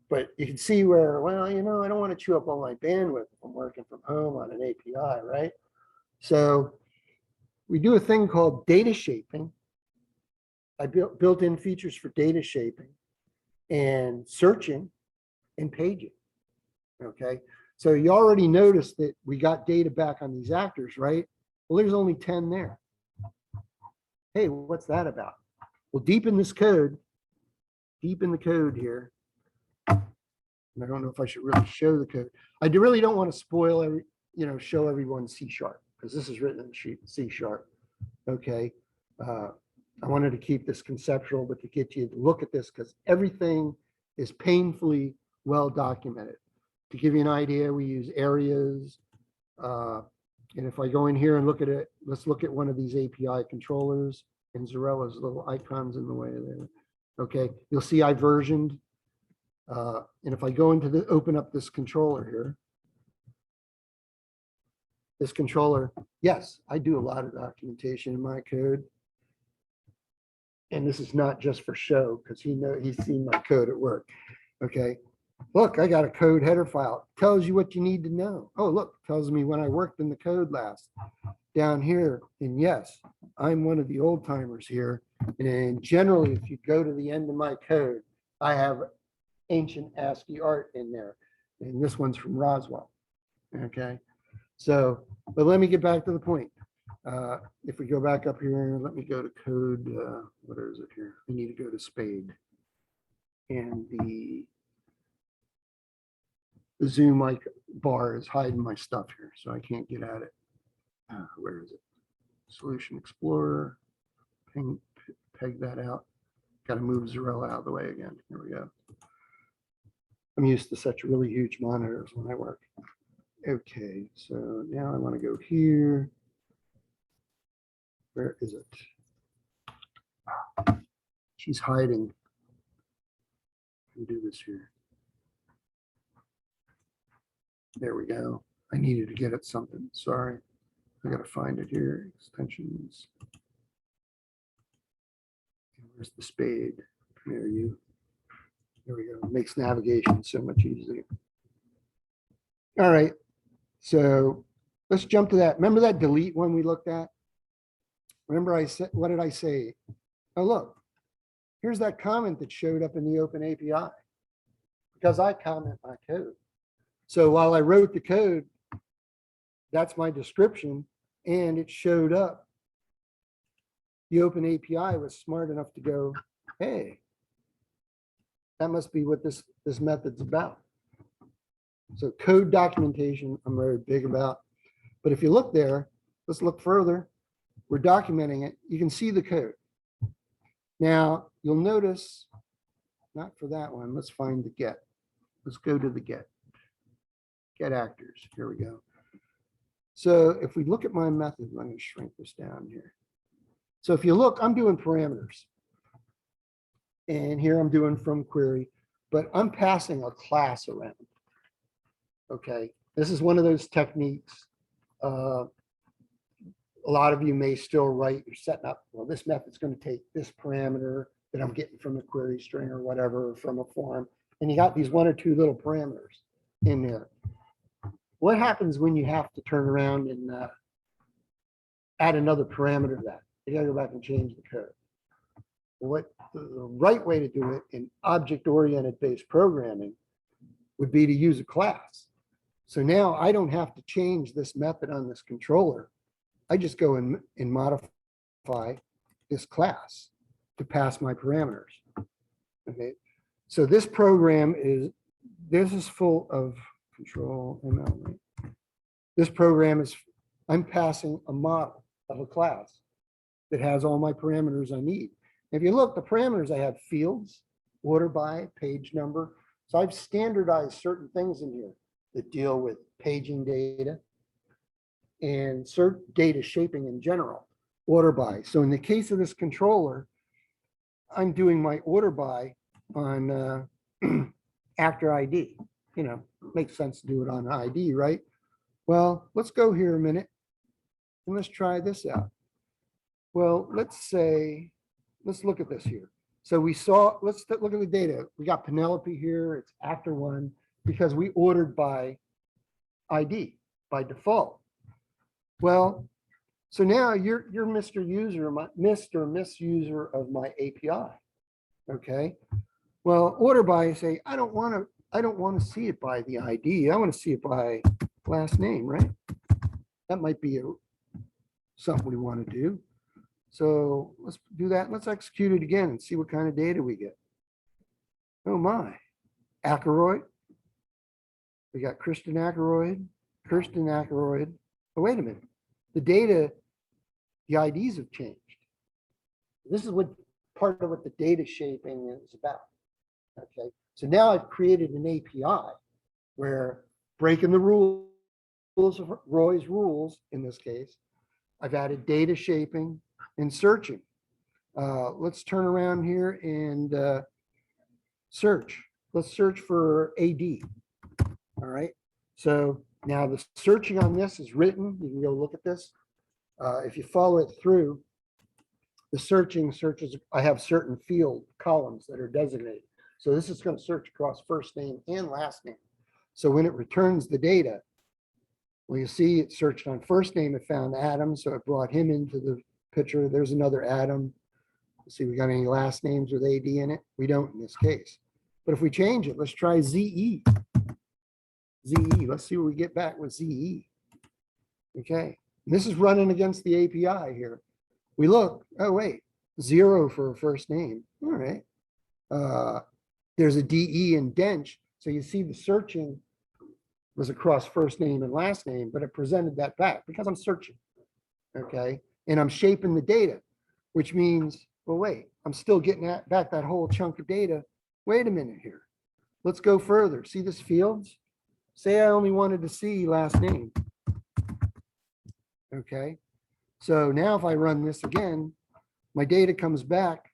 But you can see where, well, I don't want to chew up all my bandwidth if I'm working from home on an API, right? So we do a thing called data shaping. I built in features for data shaping and searching and paging. Okay, so you already noticed that we got data back on these actors, right? Well, there's only 10 there. Hey, what's that about? Well, deep in the code here, and I don't know if I should really show the code. I really don't want to spoil show everyone C# because this is written in C#. Okay. I wanted to keep this conceptual, but to get you to look at this because everything is painfully well documented. To give you an idea, we use areas. And if I go in here and look at it, let's look at one of these API controllers and Zarella's little icons in the way there. Okay, you'll see I versioned. And if I go into open up this controller here, this controller, yes, I do a lot of documentation in my code. And this is not just for show because he's seen my code at work. Okay, look, I got a code header file. Tells you what you need to know. Oh, look, tells me when I worked in the code last. Down here, and yes, I'm one of the old timers here. And generally, if you go to the end of my code, I have ancient ASCII art in there. And this one's from Roswell. Okay, so, but let me get back to the point. If we go back up here, let me go to code. What is it here? We need to go to Spade. And the Zoom bar is hiding my stuff here, so I can't get at it. Where is it? Solution Explorer. Peg that out. Got to move Zarella out of the way again. Here we go. I'm used to such really huge monitors when I work. Okay, so now I want to go here. Where is it? She's hiding. Let me do this here. There we go. I needed to get at something. Sorry. I got to find it here. Extensions. Where's the Spade? There we go. It makes navigation so much easier. All right. So let's jump to that. Remember that delete one we looked at? Remember I said, what did I say? Oh, look, here's that comment that showed up in the OpenAPI because I comment my code. So while I wrote the code, that's my description, and it showed up. The OpenAPI was smart enough to go, hey, that must be what this method's about. So code documentation, I'm very big about. But if you look there, let's look further. We're documenting it. You can see the code. Now, you'll notice, not for that one, let's find the get. Let's go to the get actors. Here we go. So if we look at my method, let me shrink this down here. So if you look, I'm doing parameters. And here I'm doing from query, but I'm passing a class around. Okay, this is one of those techniques. A lot of you may still write, you're setting up, well, this method's going to take this parameter that I'm getting from a query string or whatever from a form. And you got these one or two little parameters in there. What happens when you have to turn around and add another parameter to that? You gotta go back and change the code. What the right way to do it in object-oriented based programming would be to use a class. So now I don't have to change this method on this controller. I just go and modify this class to pass my parameters. Okay, so this program is full of control ML. Right? This program is, I'm passing a model of a class that has all my parameters I need. If you look, the parameters I have fields, order by, page number. So I've standardized certain things in here that deal with paging data and certain data shaping in general, order by. So in the case of this controller, I'm doing my order by on actor ID. You know, makes sense to do it on ID, right? Well, let's go here a minute and let's try this out. Well, let's look at this here. So we saw, let's look at the data. We got Penelope here, it's actor one, because we ordered by ID, by default. Well, so now you're Mr. User, Miss User of my API. Okay. Well, order by, say, I don't want to see it by the ID. I want to see it by last name, right? That might be something we want to do. So let's do that. Let's execute it again and see what kind of data we get. Oh my, Ackroyd. We got Kirsten Ackroyd. Oh, wait a minute. The data, the IDs have changed. This is what part of what the data shaping is about. Okay, so now I've created an API where breaking the rules of Roy's rules, in this case, I've added data shaping and searching. Let's turn around here and search. Let's search for AD. All right, so now the searching on this is written. You can go look at this. If you follow it through, the searches, I have certain field columns that are designated. So this is going to search across first name and last name. So when it returns the data, well, you see it searched on first name, it found Adam, so it brought him into the picture. There's another Adam. Let's see, we got any last names with AD in it? We don't in this case. But if we change it, let's try ZE. ZE, let's see what we get back with ZE. Okay, and this is running against the API here. We look, oh wait, 0 for a first name. All right. There's a DE in Dench. So you see the searching was across first name and last name, but it presented that back because I'm searching. Okay. And I'm shaping the data, which means, well, wait, I'm still getting back that whole chunk of data. Wait a minute here. Let's go further. See this fields? Say I only wanted to see last name. Okay. So now if I run this again, my data comes back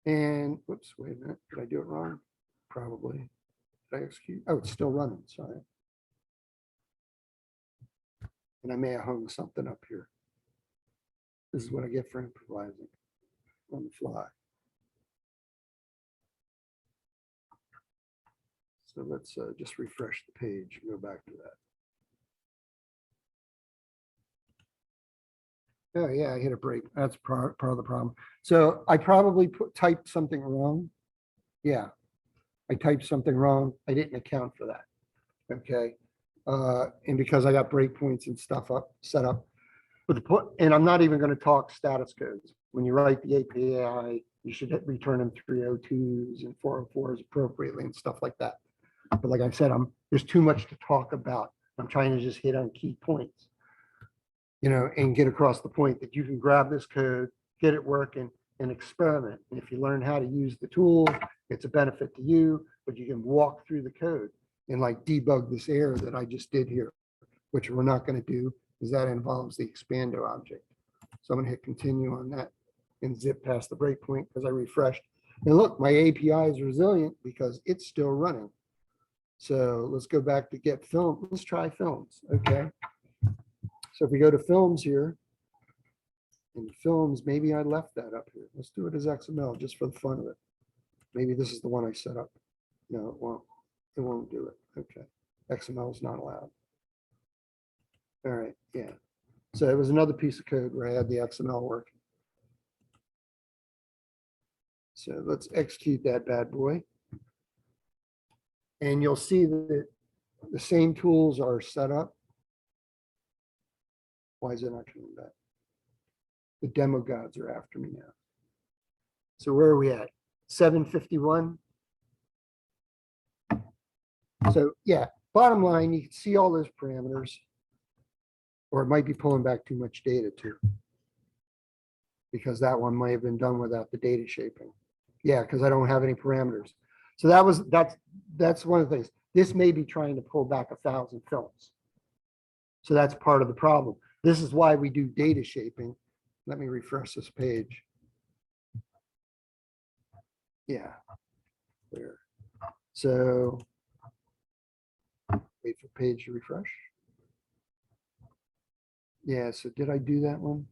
and whoops, wait a minute. Did I do it wrong? Probably. Did I execute? Oh, it's still running. Sorry. And I may have hung something up here. This is what I get for improvising on the fly. So let's just refresh the page and go back to that. Oh yeah, I hit a break. That's part of the problem. So I probably typed something wrong. Yeah, I typed something wrong. I didn't account for that. Okay, and because I got breakpoints and stuff set up. And I'm not even going to talk status codes. When you write the API, you should return them 302s and 404s appropriately and stuff like that. But like I said, there's too much to talk about. I'm trying to just hit on key points, you know, and get across the point that you can grab this code, get it working, and experiment. And if you learn how to use the tool, it's a benefit to you, but you can walk through the code and like debug this error that I just did here, which we're not going to do because that involves the expando object. So I'm going to hit continue on that and zip past the breakpoint because I refreshed. And look, my API is resilient because it's still running. So let's go back to get film. Let's try films. Okay. So if we go to films here, and films, maybe I left that up here. Let's do it as XML just for the fun of it. Maybe this is the one I set up. No, it won't. It won't do it. Okay. XML is not allowed. All right, yeah. So it was another piece of code where I had the XML working. So let's execute that bad boy. And you'll see that the same tools are set up. Why is it not coming back? The demo gods are after me now. So where are we at? 751. So yeah, bottom line, you can see all those parameters, or it might be pulling back too much data too, because that one might have been done without the data shaping. Yeah, because I don't have any parameters. So that's one of the things. This may be trying to pull back 1,000 films. So that's part of the problem. This is why we do data shaping. Let me refresh this page. Yeah, there. So wait for page to refresh. Yeah, so did I do that one?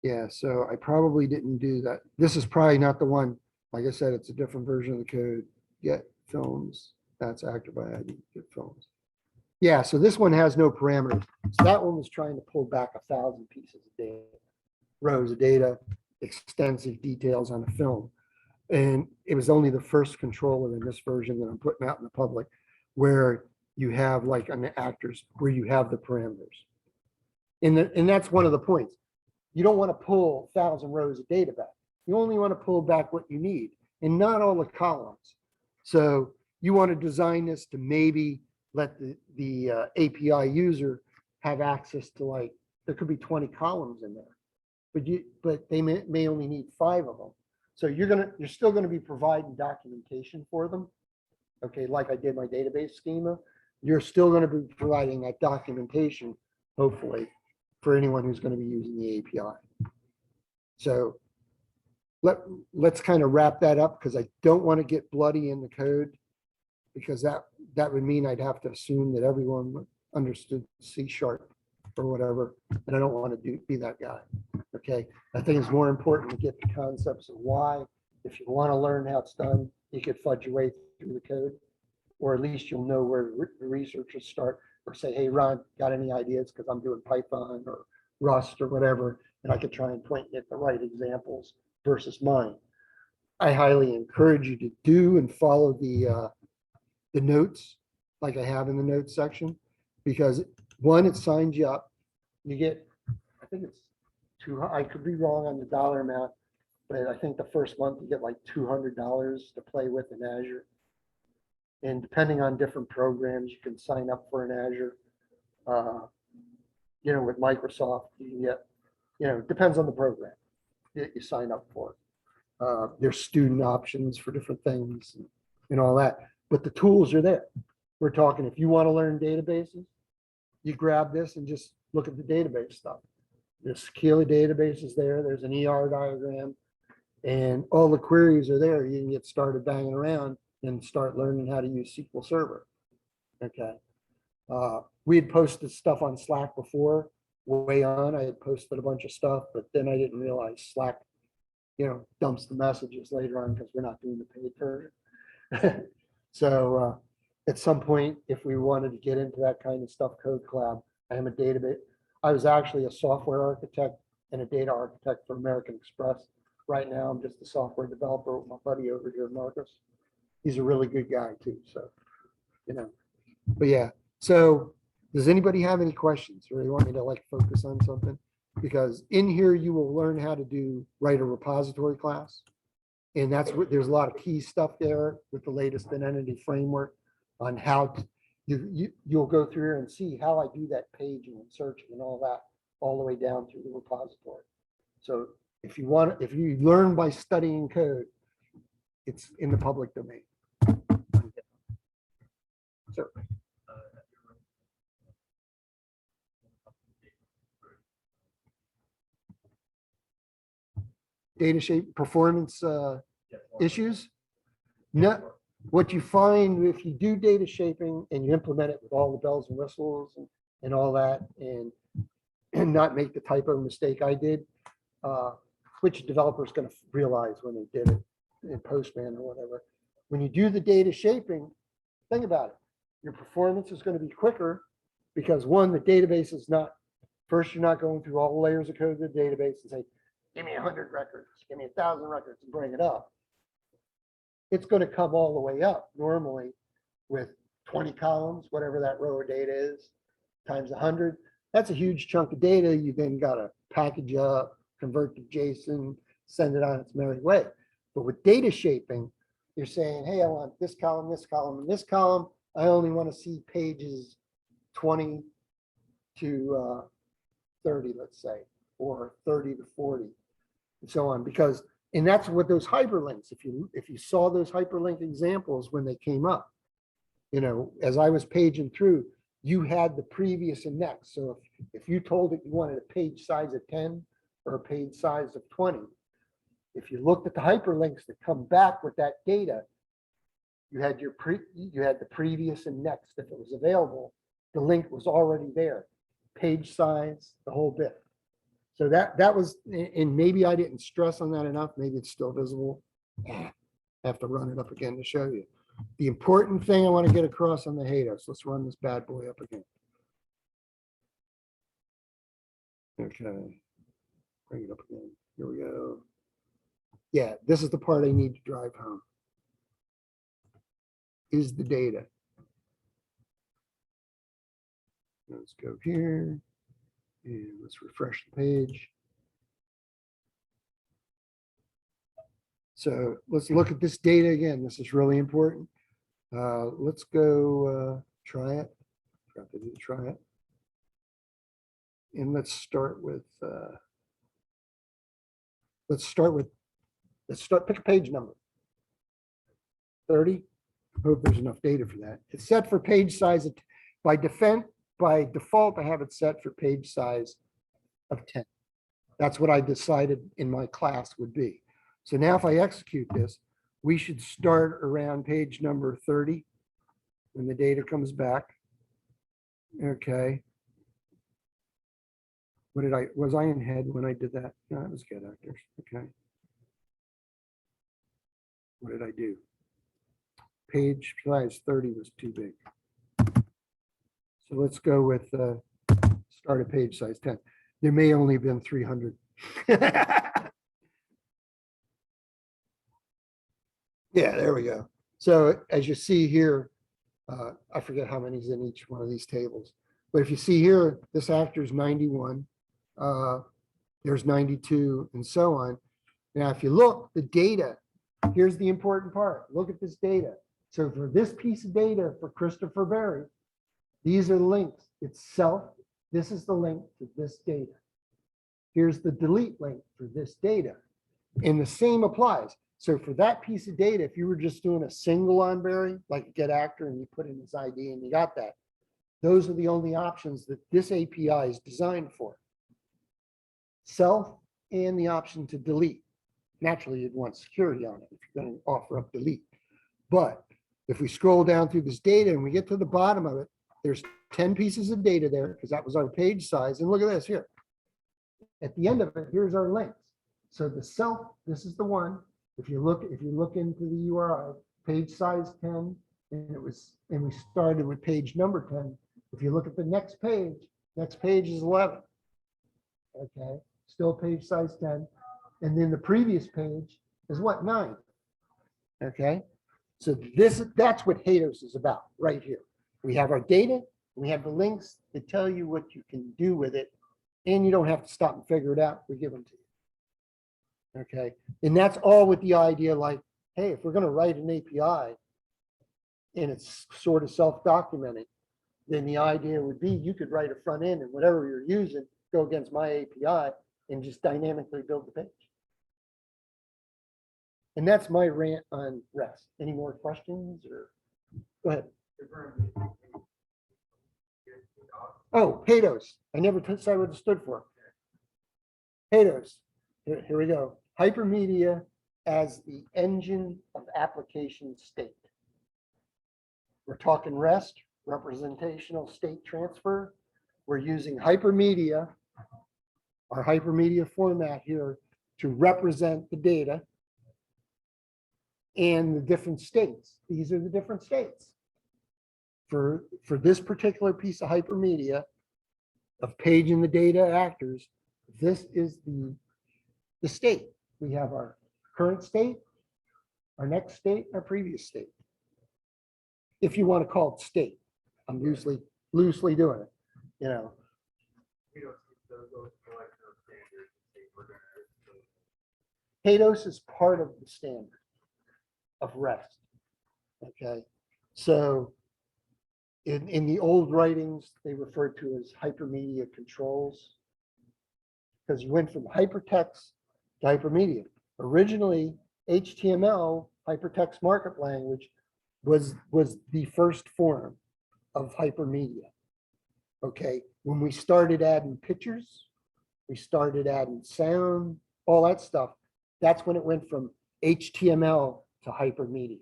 Yeah, so I probably didn't do that. This is probably not the one. Like I said, it's a different version of the code. Get films, that's active by ID, get films. Yeah, so this one has no parameters. So that one was trying to pull back 1,000 pieces of data, rows of data, extensive details on a film. And it was only the first controller in this version that I'm putting out in the public where you have like on the actors, where you have the parameters. And that's one of the points. You don't want to pull 1,000 rows of data back. You only want to pull back what you need and not all the columns. So you want to design this to maybe let the API user have access to, like, there could be 20 columns in there, but they may only need 5 of them. So you're still going to be providing documentation for them. Okay, like I did my database schema, you're still going to be providing that documentation, hopefully, for anyone who's going to be using the API. So let's kind of wrap that up, because I don't want to get bloody in the code, because that would mean I'd have to assume that everyone understood C# or whatever, and I don't want to be that guy. Okay, I think it's more important to get the concepts of why. If you want to learn how it's done, you could fudge your way through the code, or at least you'll know where the researchers start, or say, hey, Ron, got any ideas? Because I'm doing Python or Rust or whatever, and I could try and point at the right examples versus mine. I highly encourage you to do and follow the notes, like I have in the notes section, because one, it signs you up. You get, I think it's I could be wrong on the dollar amount, but I think the first month you get like $200 to play with in Azure. And depending on different programs, you can sign up for an Azure. With Microsoft, you can get, depends on the program that you sign up for. There's student options for different things and all that, but the tools are there. We're talking, if you want to learn databases, you grab this and just look at the database stuff. The Sakila database is there. There's an ER diagram, and all the queries are there. You can get started banging around and start learning how to use SQL Server. Okay. We had posted stuff on Slack before, way on. I had posted a bunch of stuff, but then I didn't realize Slack, dumps the messages later on because we're not doing the paid version. So at some point, if we wanted to get into that kind of stuff, Code Collab, I am a database. I was actually a software architect and a data architect for American Express. Right now, I'm just a software developer with my buddy over here, Marcus. He's a really good guy too. So, but yeah. So does anybody have any questions, or you want me to like focus on something? Because in here, you will learn how to write a repository class. And that's what, there's a lot of key stuff there with the latest identity framework on how to, you'll go through here and see how I do that paging and searching and all that, all the way down through the repository. So if you learn by studying code, it's in the public domain. So data shape performance issues. No, what you find if you do data shaping and you implement it with all the bells and whistles and all that, and not make the typo mistake I did, which developer is going to realize when they did it in Postman or whatever. When you do the data shaping, think about it. Your performance is going to be quicker because one, the database is not, first, you're not going through all the layers of code of the database and say, give me 100 records, give me 1,000 records and bring it up. It's going to come all the way up normally with 20 columns, whatever that row of data is, times 100. That's a huge chunk of data. You then got to package up, convert to JSON, send it on its merry way. But with data shaping, you're saying, hey, I want this column, this column, and this column. I only want to see pages 20 to 30, let's say, or 30 to 40, and so on. Because, and that's what those hyperlinks, if you saw those hyperlink examples when they came up, you know, as I was paging through, you had the previous and next. So if you told it you wanted a page size of 10 or a page size of 20, if you looked at the hyperlinks that come back with that data, you had the previous and next. If it was available, the link was already there, page size, the whole bit. So that was, and maybe I didn't stress on that enough. Maybe it's still visible. I have to run it up again to show you. The important thing I want to get across on the HATEOAS. Let's run this bad boy up again. Okay, bring it up again. Here we go. Yeah, this is the part I need to drive home. Is the data. Let's go here and let's refresh the page. So let's look at this data again. This is really important. Let's go try it. Forgot to do try it. And let's start, pick a page number. 30. I hope there's enough data for that. It's set for page size by default, I have it set for page size of 10. That's what I decided in my class would be. So now if I execute this, we should start around page number 30 when the data comes back. Okay. Was I in head when I did that? No, it was get actors. Okay. What did I do? Page size 30 was too big. So let's go with start at page size 10. There may only have been 300. Yeah, there we go. So as you see here, I forget how many is in each one of these tables. But if you see here, this actor is 91. There's 92 and so on. Now, if you look, the data, here's the important part. Look at this data. So for this piece of data for Christopher Berry, these are the links. It's self. This is the link to this data. Here's the delete link for this data. And the same applies. So for that piece of data, if you were just doing a single on Berry, like a get actor, and you put in his ID and you got that, those are the only options that this API is designed for. Self and the option to delete. Naturally, you'd want security on it if you're going to offer up delete. But if we scroll down through this data and we get to the bottom of it, there's 10 pieces of data there because that was our page size. And look at this here. At the end of it, here's our links. So the self, this is the one. If you look into the URI, page size 10, and we started with page number 10. If you look at the next page is 11. Okay, still page size 10. And then the previous page is what, 9. Okay, so that's what HATEOAS is about right here. We have our data, we have the links that tell you what you can do with it, and you don't have to stop and figure it out. We give them to you. Okay, and that's all with the idea like, hey, if we're going to write an API and it's sort of self-documenting, then the idea would be you could write a front end and whatever you're using, go against my API and just dynamically build the page. And that's my rant on REST. Any more questions or go ahead. Oh, HATEOAS. I never said what it stood for. HATEOAS. Here we go. Hypermedia as the engine of application state. We're talking REST, representational state transfer. We're using Hypermedia, our Hypermedia format here, to represent the data and the different states. These are the different states. for this particular piece of hypermedia of page and the data actors, this is the state. We have our current state, our next state, our previous state. If you want to call it state, I'm loosely doing it, you know. We don't see those collection of standards and say we're gonna. HATEOAS is part of the standard of REST. Okay, so in the old writings, they referred to as hypermedia controls because you went from hypertext to hypermedia. Originally, HTML, hypertext markup language, was the first form of hypermedia. Okay, when we started adding pictures, we started adding sound, all that stuff. That's when it went from HTML to hypermedia.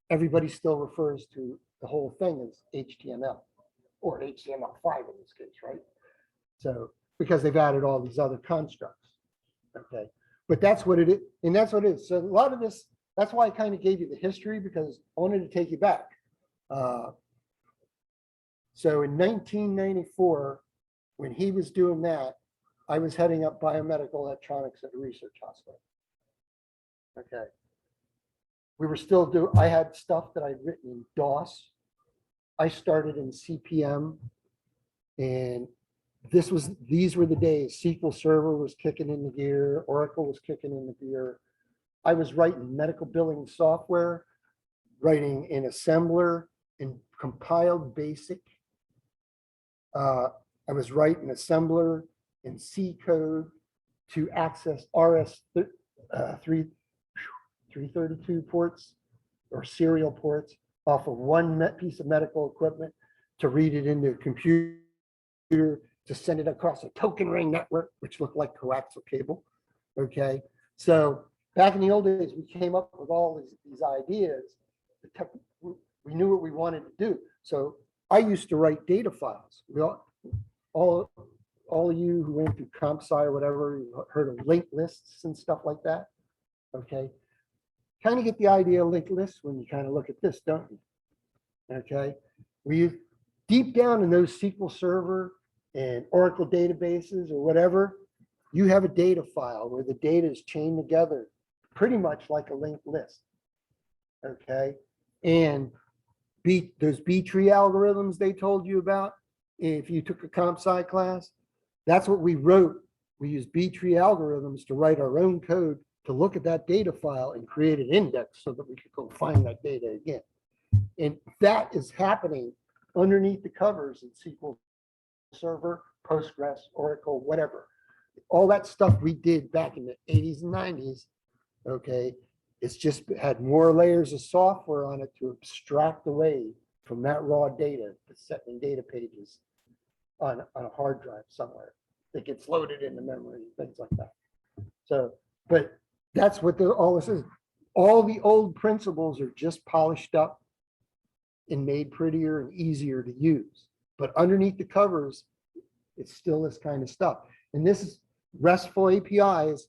Everybody still refers to the whole thing as HTML or HTML5 in this case, right? So because they've added all these other constructs. Okay, but that's what it is, and that's what it is. So a lot of this, that's why I kind of gave you the history, because I wanted to take you back. So in 1994, when he was doing that, I was heading up biomedical electronics at a research hospital. Okay. We were still doing, I had stuff that I'd written in DOS. I started in CPM, and these were the days SQL Server was kicking into gear, Oracle was kicking into gear. I was writing medical billing software, writing in assembler and compiled BASIC. I was writing assembler in C code to access RS 332 ports or serial ports off of one piece of medical equipment to read it into a computer to send it across a token ring network, which looked like coaxial cable. Okay, so back in the old days, we came up with all these ideas. We knew what we wanted to do. So I used to write data files. All of you who went through comp sci or whatever, you heard of linked lists and stuff like that. Okay, kind of get the idea of linked lists when you kind of look at this, don't you? Okay, we deep down in those SQL Server and Oracle databases or whatever, you have a data file where the data is chained together pretty much like a linked list. Okay, and those B-tree algorithms they told you about, if you took a comp sci class, that's what we wrote. We used B-tree algorithms to write our own code to look at that data file and create an index so that we could go find that data again. And that is happening underneath the covers in SQL Server, Postgres, Oracle, whatever. All that stuff we did back in the 80s and 90s, okay, it's just had more layers of software on it to abstract away from that raw data to set in data pages on a hard drive somewhere that gets loaded into memory, things like that. So, but that's what all this is. All the old principles are just polished up and made prettier and easier to use. But underneath the covers, it's still this kind of stuff. And this is RESTful APIs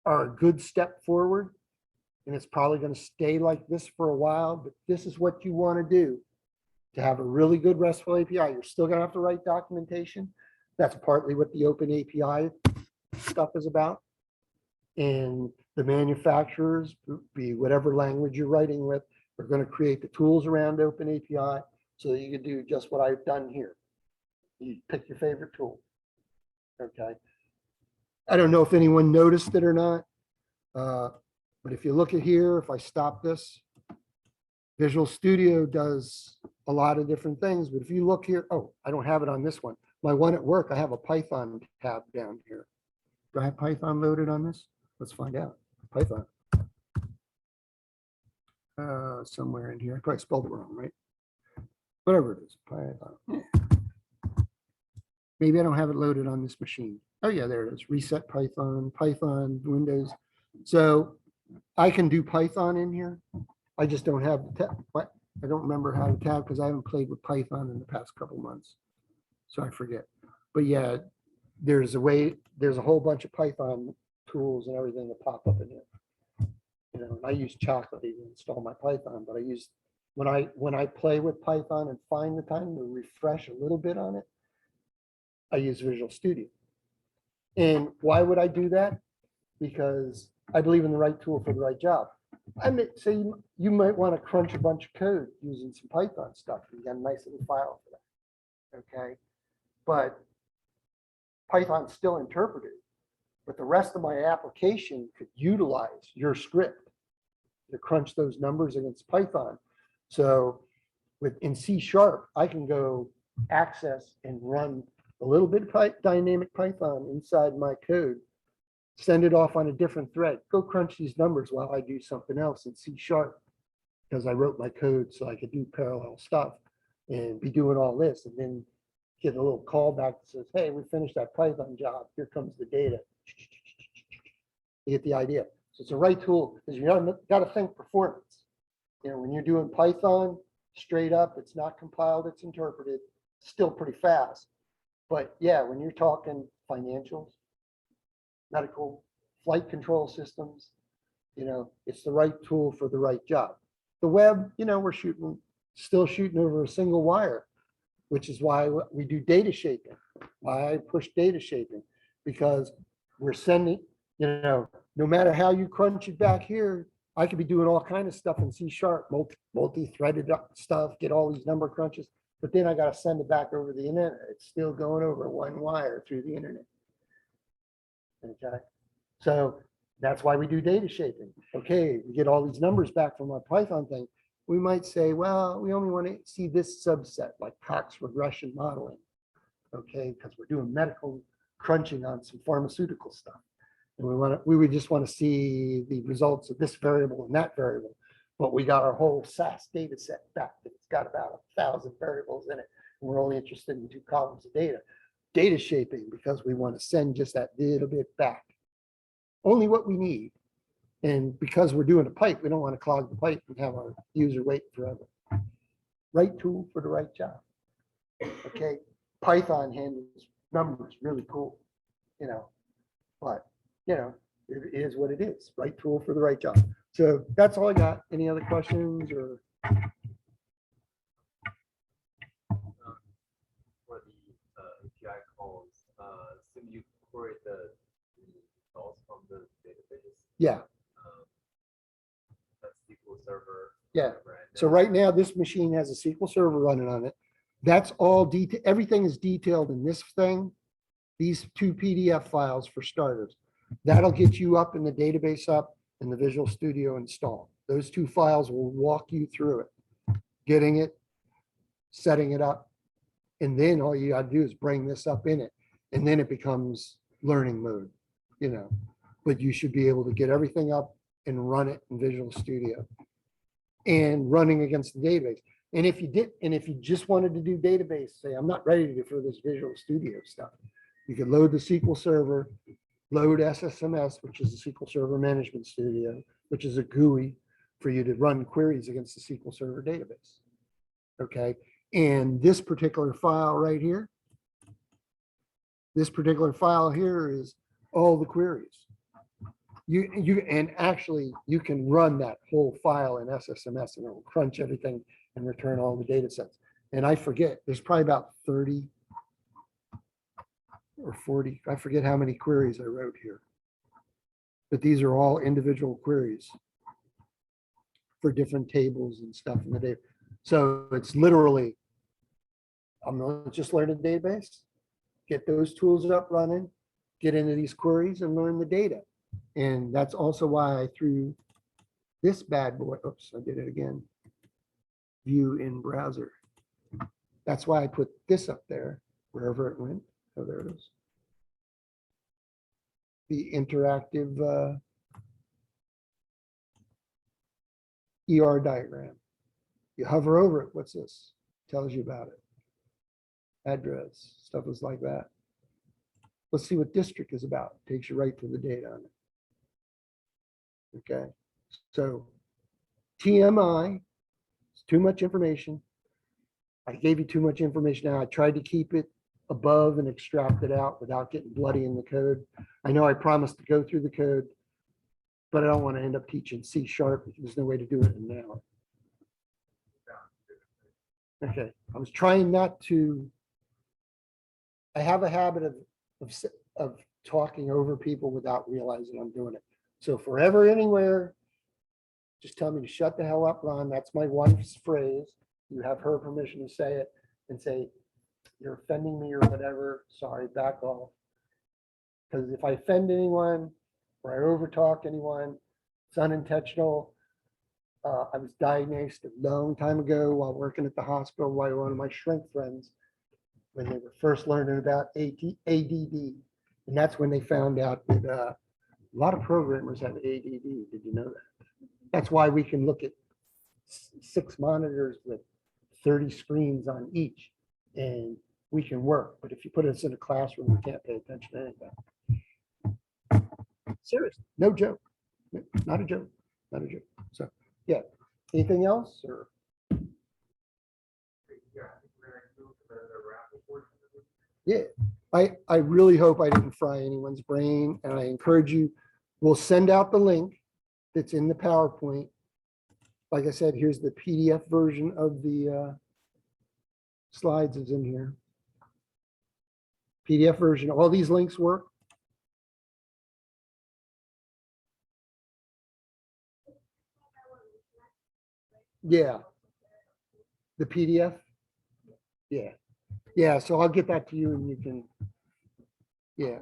are a good step forward. And it's probably going to stay like this for a while, but this is what you want to do to have a really good RESTful API. You're still going to have to write documentation. That's partly what the OpenAPI stuff is about. And the manufacturers, be whatever language you're writing with, are going to create the tools around OpenAPI so that you can do just what I've done here. You pick your favorite tool. Okay. I don't know if anyone noticed it or not, but if you look at here, if I stop this, Visual Studio does a lot of different things. But if you look here, oh, I don't have it on this one. My one at work, I have a Python tab down here. Do I have Python loaded on this? Let's find out. Python. Somewhere in here. I probably spelled it wrong, right? Whatever it is, Python. Yeah. Maybe I don't have it loaded on this machine. Oh yeah, there it is. Reset Python, Python, Windows. So I can do Python in here. I just don't have the tab. I don't remember how to tab because I haven't played with Python in the past couple months. So I forget. But yeah, there's a whole bunch of Python tools and everything that pop up in here. You know, I use Chocolate to install my Python, but I use when I play with Python and find the time to refresh a little bit on it, I use Visual Studio. And why would I do that? Because I believe in the right tool for the right job. I may say you might want to crunch a bunch of code using some Python stuff. You got a nice little file for that. Okay. But Python's still interpreted. But the rest of my application could utilize your script to crunch those numbers against Python. So in C#, I can go access and run a little bit of dynamic Python inside my code, send it off on a different thread, go crunch these numbers while I do something else in C#, because I wrote my code so I could do parallel stuff and be doing all this, and then get a little call back that says, hey, we finished that Python job. Here comes the data. You get the idea. So it's the right tool, because you got to think performance. You know, when you're doing Python straight up, it's not compiled, it's interpreted, still pretty fast. But yeah, when you're talking financials, medical, flight control systems, you know, it's the right tool for the right job. The web, you know, we're still shooting over a single wire, which is why we do data shaping, why I push data shaping, because we're sending, you know, no matter how you crunch it back here, I could be doing all kinds of stuff in C#, multi-threaded stuff, get all these number crunches, but then I got to send it back over the internet. It's still going over one wire through the internet. Okay, so that's why we do data shaping. Okay, we get all these numbers back from our Python thing. We might say, well, we only want to see this subset, like Cox regression modeling. Okay, because we're doing medical crunching on some pharmaceutical stuff. And we would just want to see the results of this variable and that variable. But we got our whole SAS data set back. It's got about 1,000 variables in it. And we're only interested in 2 columns of data. Data shaping, because we want to send just that little bit back. Only what we need. And because we're doing a pipe, we don't want to clog the pipe and have our user wait forever. Right tool for the right job. Okay, Python handles numbers really cool, you know, but you know, it is what it is. Right tool for the right job. So that's all I got. Any other questions or? For the API calls, so you query the results from the database. Yeah. That's SQL Server. Yeah. So right now, this machine has a SQL Server running on it. That's all detailed. Everything is detailed in this thing. These 2 PDF files for starters. That'll get you up in the database up and the Visual Studio installed. Those 2 files will walk you through it, getting it, setting it up, and then all you got to do is bring this up in it, and then it becomes learning mode, you know. But you should be able to get everything up and run it in Visual Studio and running against the database. And if you just wanted to do database, say, I'm not ready to do for this Visual Studio stuff, you could load the SQL Server, load SSMS, which is the SQL Server Management Studio, which is a GUI for you to run queries against the SQL Server database. Okay, and this particular file right here, this particular file here is all the queries. And actually you can run that whole file in SSMS and it'll crunch everything and return all the data sets. And I forget, there's probably about 30 or 40, I forget how many queries I wrote here. But these are all individual queries for different tables and stuff in the data. So it's literally, I'm going to just learn a database, get those tools up running, get into these queries and learn the data. And that's also why I threw this bad boy, oops, I did it again, view in browser. That's why I put this up there, wherever it went. Oh, there it is. The interactive ER diagram. You hover over it, what's this? Tells you about it. Address, stuff is like that. Let's see what district is about. Takes you right to the data on it. Okay, so TMI, it's too much information. I gave you too much information now. I tried to keep it above and extract it out without getting bloody in the code. I know I promised to go through the code, but I don't want to end up teaching C#. There's no way to do it in an hour. Okay, I was trying not to. I have a habit of talking over people without realizing I'm doing it. So forever, anywhere, just tell me to shut the hell up, Ron. That's my one phrase. You have her permission to say it and say, you're offending me or whatever. Sorry, back off. Because if I offend anyone or I overtalk anyone, it's unintentional. I was diagnosed a long time ago while working at the hospital by one of my shrink friends when they were first learning about ADD. And that's when they found out that a lot of programmers have ADD. Did you know that? That's why we can look at 6 monitors with 30 screens on each and we can work. But if you put us in a classroom, we can't pay attention to anything. Seriously, no joke. Not a joke. Not a joke. So, yeah. Anything else or? Yeah, I really hope I didn't fry anyone's brain, and I encourage you, we'll send out the link that's in the PowerPoint. Like I said, here's the PDF version of the slides is in here. PDF version, all these links work. Yeah. The PDF? Yeah. Yeah, so I'll get that to you and you can, yeah.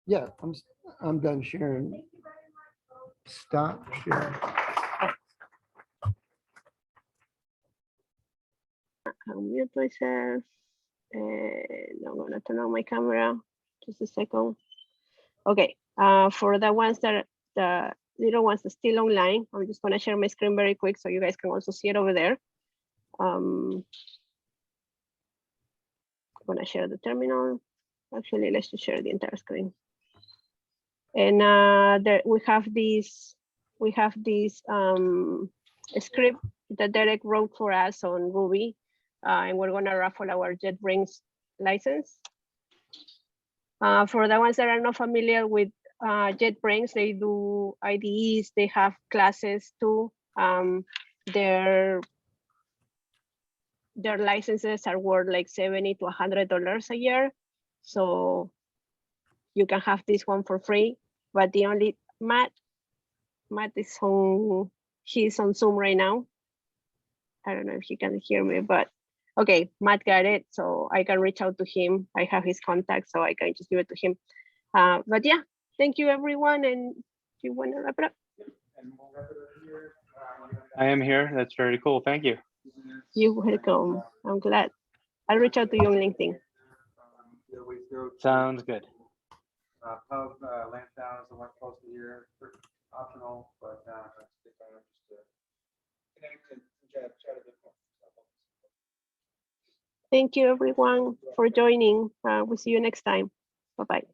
Yeah, I'm done sharing. Stop sharing. I'll mute myself. And I'm gonna turn on my camera. Just a second. Okay, for the ones that the little ones that are still online, I'm just gonna share my screen very quick so you guys can also see it over there. I'm gonna share the terminal. Actually, let's just share the entire screen. And there we have this script that Derek wrote for us on Ruby, and we're gonna raffle our JetBrains license. For the ones that are not familiar with JetBrains, they do IDEs, they have classes too. Their licenses are worth like $70 to $100 a year. So you can have this one for free, but the only Matt is on, he's on Zoom right now. I don't know if you can hear me, but okay, Matt got it, so I can reach out to him. I have his contact, so I can just give it to him. But yeah, thank you everyone, and you want to wrap it up? I am here. That's very cool. Thank you. You're welcome. I'm glad. I'll reach out to you on LinkedIn. Sounds good. Pub Lansdowne is the one close to here, optional, but just to connect and chat a bit more. Thank you everyone for joining. We'll see you next time. Bye-bye.